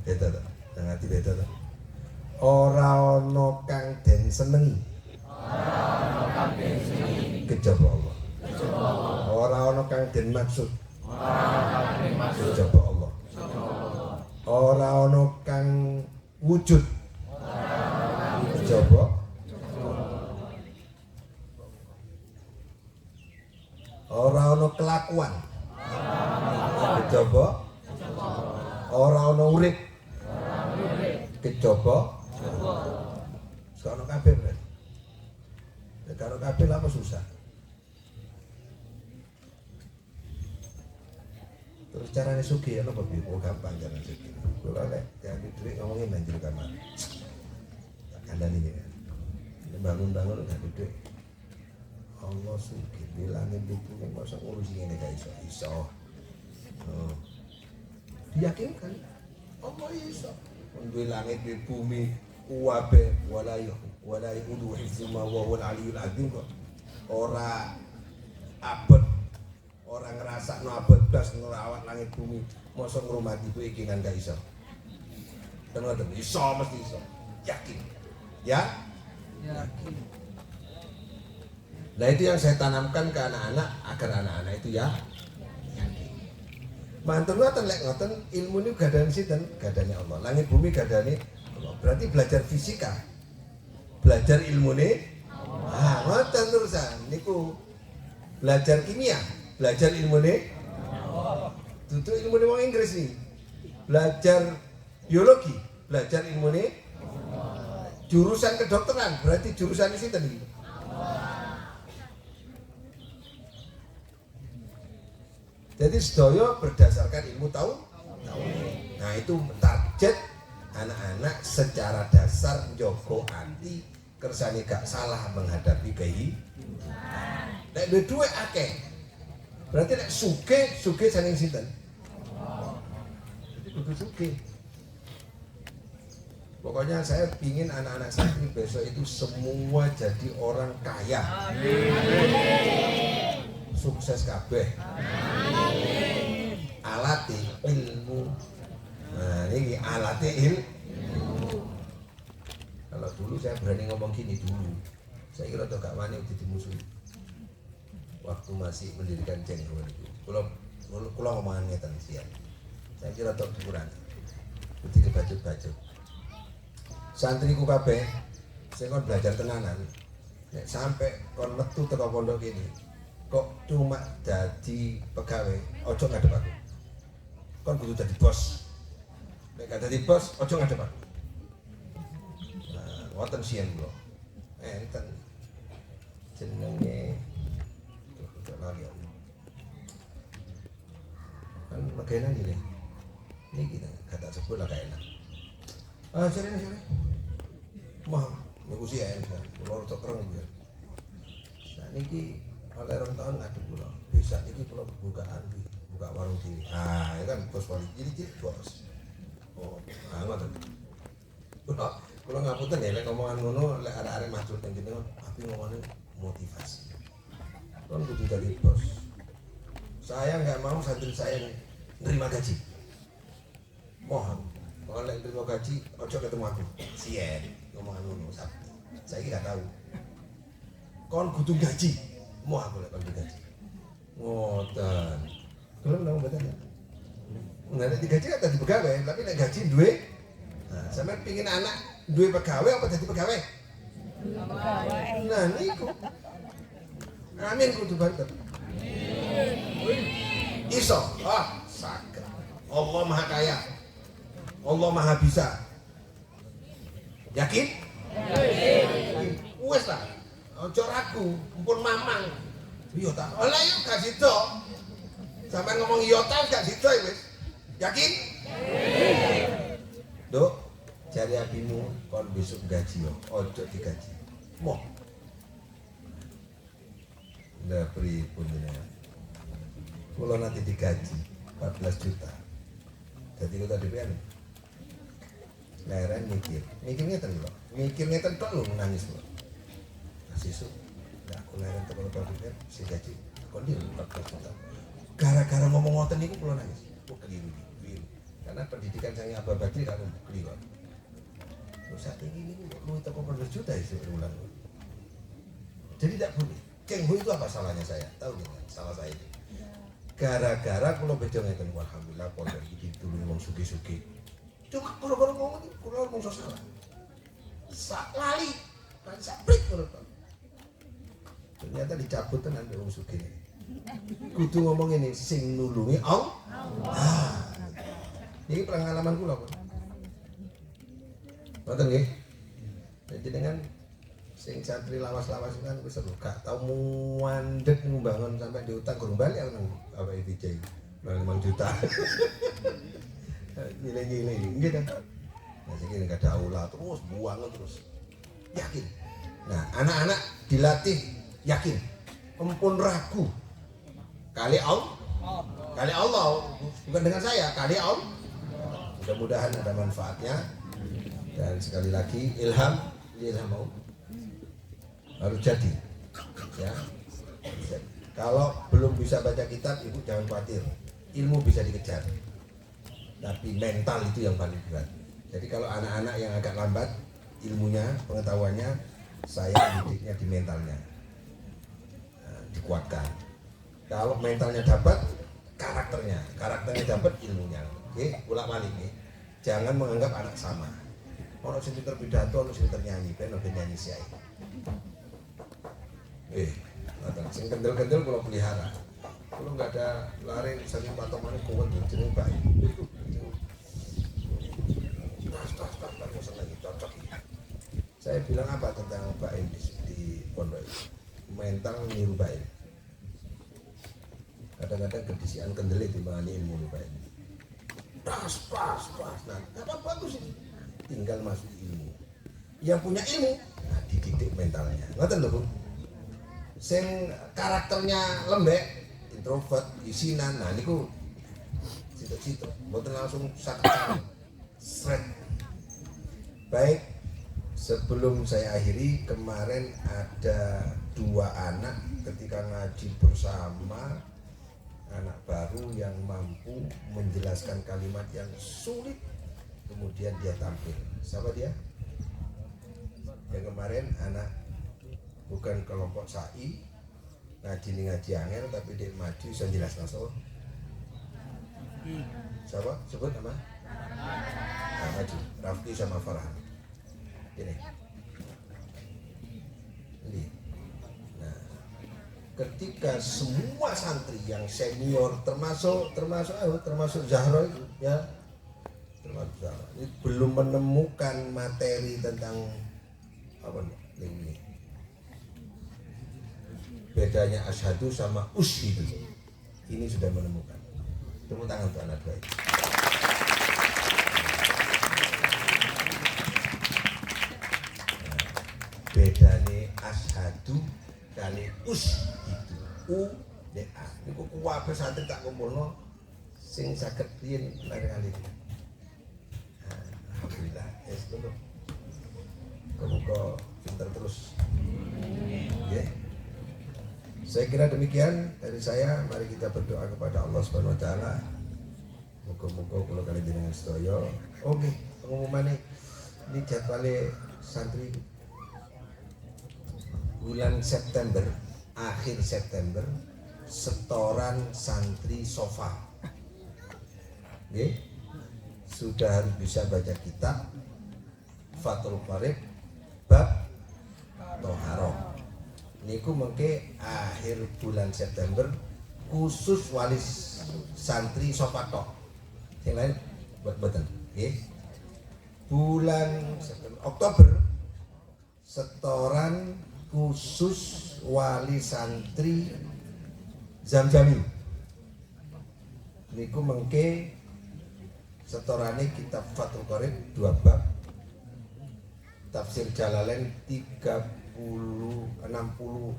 Beda ta? Ngerti beda ta? Ora ana kang den senengi kejaba Allah. Ora ana kang den maksud kejaba Allah. Ora ana kang wujud kejaba ora ana kelakuan kejaba ora ana urip kejaba sono kabeh berarti. Kalau kabeh apa susah. Terus caranya sugih apa piye? Oh gampang caranya sugih. Kalau lek yang duit ngomongin nang jero kamar. Tak kandhani iki. Bangun-bangun gak duit. Allah sugih bilangin itu yang masa ngurusi ngene gak iso. Diyakinkan Allah iso. Duwe langit duwe bumi kuwabe wala yudu hifzuma wa huwal aliyul azim kok. Ora abot, ora ngrasakno abot blas ngrawat langit bumi, mosok ngrumati kuwi iki kan gak iso. ngoten iso mesti iso. Yakin. Ya? Yakin. Nah itu yang saya tanamkan ke anak-anak agar anak-anak itu ya yakin. Mantun ngoten lek ngoten ilmu ini gadane sinten? Gadane Allah. Langit bumi gadane Allah. Berarti belajar fisika. Belajar ilmu ini ngoten terusan niku. Belajar kimia, belajar ilmu ini tutu ilmu ini wong Inggris nih. Belajar biologi, belajar ilmu ini jurusan kedokteran, berarti jurusan ini tadi. Jadi sedaya berdasarkan ilmu tahu. Nah itu target anak-anak secara dasar njogo anti kersane gak salah menghadapi kehidupan. Nek duwe akeh. Berarti nek sugih saking sinten? Jadi kudu sugih. Pokoknya saya ingin anak-anak santri besok itu semua jadi orang kaya. Sukses kabeh. Alate ilmu. Nah, ini alate ilmu. Kalau dulu saya berani ngomong gini dulu. Saya kira gak wani dimusuhi. Waktu masih mendirikan Cengho itu. Kula ngomongan ngeten siang. Saya kira tok dikurangi. Kudu dibajut-bajut. Santriku kabeh sing kon belajar tenanan. Nek sampai kon metu teko pondok ini, kok cuma jadi pegawai, ojo ngadep aku. Kon kudu dadi bos. Nek gak dadi bos, ojo ngadep aku. Nah, wonten siyen kula. Enten jenenge lali aku. Kan makanya gini. Ini kita kata sebut lah kayak enak. Sore. Mah, niku sih enak. Kulo rada kereng ya. Nah niki oleh rong tahun ngadep kula. Bisa niki kula buka warung dhewe. Ah, itu kan bos wali cilik bos. Oh, ngoten. Kula ngapunten ya lek ngomongan ngono lek arek-arek maksud teng jenengan, tapi ngomongane motivasi. Kan kudu dari bos. Saya nggak mau santri saya nerima gaji. Mohon, kalau yang terima gaji, ojo ketemu aku. Sien, ngomongan ngono sabtu. Saya nggak tahu. Kon kudu gaji, mau aku lek kudu gaji. Ngoten. Kalau nang mboten. Nggak ada digaji kan tadi pegawai, tapi nek gaji duwe. Nah, sampean pengin anak duwe pegawai apa jadi pegawai? Nah niku. Amin kudu banget. Iso, saged. Allah Maha Kaya. Allah Maha Bisa. Yakin? Yakin. Wes ta. Ojo ragu, mumpun mamang. Iya ta. Lah yo gak sida. Sampai ngomong iya ta gak sida wis. Yakin? Dok, cari apimu kon besok gaji yo. Ojo digaji. Moh. Ndak pripun jenengan. Kula nanti digaji 14 juta. Jadi kota DPR. Leren mikir ngeten lho. Mikir ngeten tok lho nangis lho. Sesuk ndak aku leren teko kota DPR si gaji. Kon di 14 juta. Gara-gara ngomong ngoten niku kula nangis. Kok keliru. Karena pendidikan saya abadi kan keliru. Terus saat ini lu teko 14 juta itu berulang. Jadi tidak boleh. Cengho itu apa salahnya saya? Tahu nggak? Salah saya itu. Gara-gara kalau bejo ngeten alhamdulillah pondok iki ditulungi wong sugih-sugih. Cuma kalau ngomong iki kula ngomong salah. Sak lali, kan saprit ngono to. Ternyata dicabut tenan wong sugih. Kudu ngomong ini sing nulungi Allah. Ini pengalaman kula, Pak. Ngoten nggih. Jadi dengan sing santri lawas-lawas kan wis gak tau muandhet ngumbangun sampai diutang kurang balik nang apa iki 5 juta. Gile-gile nggih ta. Nah sing gak ada aula terus buang terus. Yakin. Nah, anak-anak dilatih yakin. Empun ragu. Kali Allah bukan dengan saya, kali Allah. Mudah-mudahan ada manfaatnya. Dan sekali lagi ilham mau harus jadi ya. Kalau belum bisa baca kitab ibu jangan khawatir, ilmu bisa dikejar tapi mental itu yang paling berat. Jadi kalau anak-anak yang agak lambat ilmunya, pengetahuannya, saya didiknya di mentalnya, dikuatkan. Kalau mentalnya dapat, karakternya dapat, ilmunya. Oke, ulak-walik nih. Jangan menganggap anak sama. Ono sing pinter pidato, ono sing pinter nyanyi, ben ono nyanyi siai. Sing kendel-kendel kula pelihara. Kula enggak ada lari saking patomane kuat jeneng Pak. Cocok. Saya bilang apa tentang Pak di pondok itu? Mental niru Pak. Kadang-kadang kedisian kendel itu bangani ilmu Pak. Pas. Nah, apa bagus ini? Tinggal masuk ilmu. Yang punya ilmu, nah dididik mentalnya. Ngoten lho, Bu. Sing karakternya lembek, introvert, isinan, nah niku situ-situ. Mboten langsung sakit. Sret. Baik, sebelum saya akhiri, kemarin ada 2 anak ketika ngaji bersama, anak baru yang mampu menjelaskan kalimat yang sulit, kemudian dia tampil. Siapa dia? Yang kemarin anak bukan kelompok SAI, ngaji angel, tapi dia maju bisa jelaskan soal. Siapa? Sebut nama? Nah, maju. Rafki sama Farhan. Ini. Ketika semua santri yang senior termasuk Zahra itu ya, termasuk Zahra ini belum menemukan materi tentang apa ini bedanya asyhadu sama ushidu, ini sudah menemukan. Tepuk tangan untuk anak baik. Bedanya asyhadu kali ushidu. U-D-A. Niku kuwabe santri tak kumpulno sing saged yen lari-lari. Alhamdulillah. Yes, betul. Kemuka pinter terus. Ya. Saya kira demikian dari saya. Mari kita berdoa kepada Allah Subhanahu wa taala. Muga-muga kula kali jenengan sedaya. Oke, pengumuman ini jadwalnya santri bulan September, akhir September, setoran santri sofa. Oke. Sudah harus bisa baca kitab Fathul Qorib bab Toharoh. Niku mengke akhir bulan September khusus walis santri sofa tok. Yang lain buat-buatan. Oke. Bulan September, Oktober setoran khusus wali santri Zamzami. Niku mengke setorane kitab Fathul Qorib 2 bab, tafsir Jalalain 30 apa 60?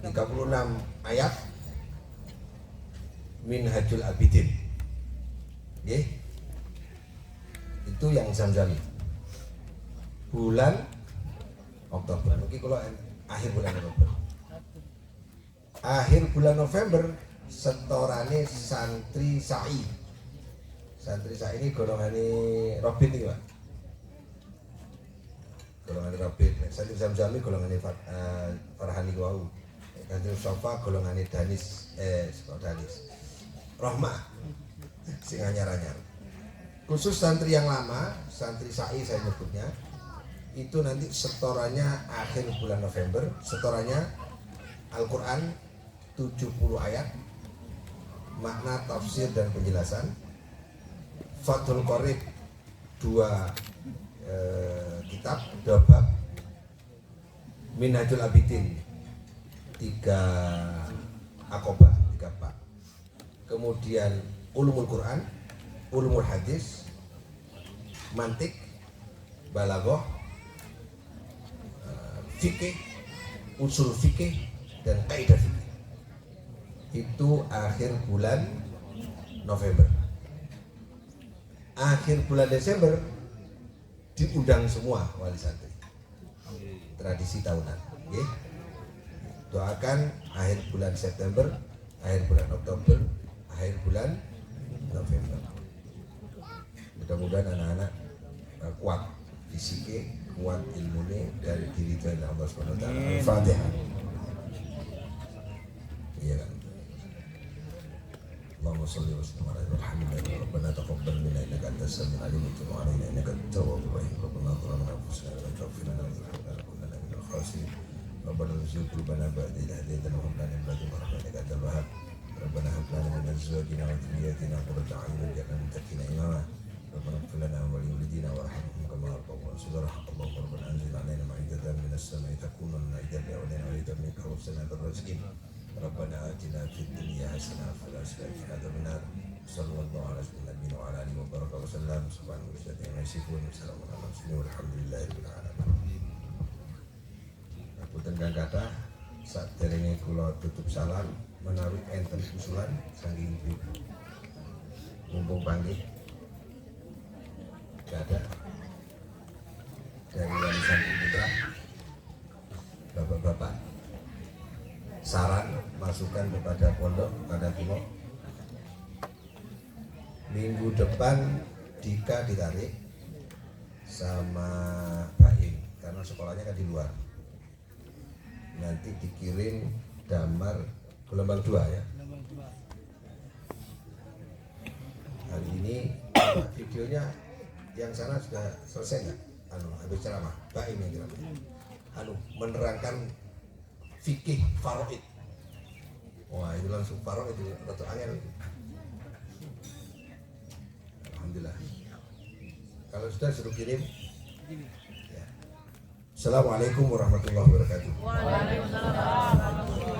36 ayat, Minhajul Abidin. Nggih. Itu yang Zamzami. Bulan Oktober. Mungkin kalau akhir bulan Oktober. Akhir bulan November setorane santri SAI. Santri SAI ini golongane Robin iki, Pak. Golongane Robin. Santri Zamzami golongane Farhani wau. Santri Sofa golongane Danis Danis. Rahmah. Sing anyar-anyar. Khusus santri yang lama, santri SAI saya nyebutnya, itu nanti setorannya akhir bulan November, setorannya Al-Quran 70 ayat, makna tafsir dan penjelasan, Fathul Qorib 2 kitab, 2 bab, Minhajul Abidin 3 akobah, 3 bab, kemudian Ulumul Quran, Ulumul Hadis, Mantik, Balaghah, fikih, usul fikih, dan kaidah fikih. Itu akhir bulan November. Akhir bulan Desember diundang semua wali santri. Tradisi tahunan. Okay? Doakan akhir bulan September, akhir bulan Oktober, akhir bulan November. Mudah-mudahan anak-anak kuat fisiknya, kuat ilmunya dari diri dari Allah Subhanahu wa taala. Al-Fatihah. Iya kan. Allahumma shalli wa sallim ala Muhammadin rabbana taqabbal minna innaka antas samiul alim wa tub alaina innaka at-tawwabur rahim rabbana zalamna anfusana wa la taghfir lana dhunubanna wa kunna minal khasirin rabbana zid qulubana ba'da idh hadaytana wa hab lana min ladunka rahmatan innaka antal wahhab rabbana hab lana min azwajina wa dhurriyyatina qurrata a'yun waj'alna lil muttaqina imama rabbana ighfir lana wa li walidina warhamhum kama rabbawna shighara Allahumma rabbana anzil 'alaina ma'idatan minas sama'i takunu lana idan li'awlina wa idan minka wa sanatan rizqin ربنا آتنا في الدنيا حسنة وفي الآخرة حسنة وقنا النار صلى الله على سيدنا النبي وعلى آله وبارك وسلم سبحان الله عما يصفون وسلام على المرسلين والحمد لله رب العالمين. Punten kang kathah saderenge kula tutup salam menawi enten usulan saking ibu. Mumpung panggih ada dari warisan putra bapak-bapak saran masukan kepada pondok pada kula minggu depan Dika ditarik sama Baim karena sekolahnya kan di luar, nanti dikirim damar gelombang 2 ya. Hari ini videonya yang sana sudah selesai nggak? Habis ceramah Baim yang ceramah menerangkan fikih faraid. Wah itu langsung faraid itu ratu angel. Alhamdulillah. Kalau sudah suruh kirim. Ya. Assalamualaikum warahmatullahi wabarakatuh. Waalaikumsalam.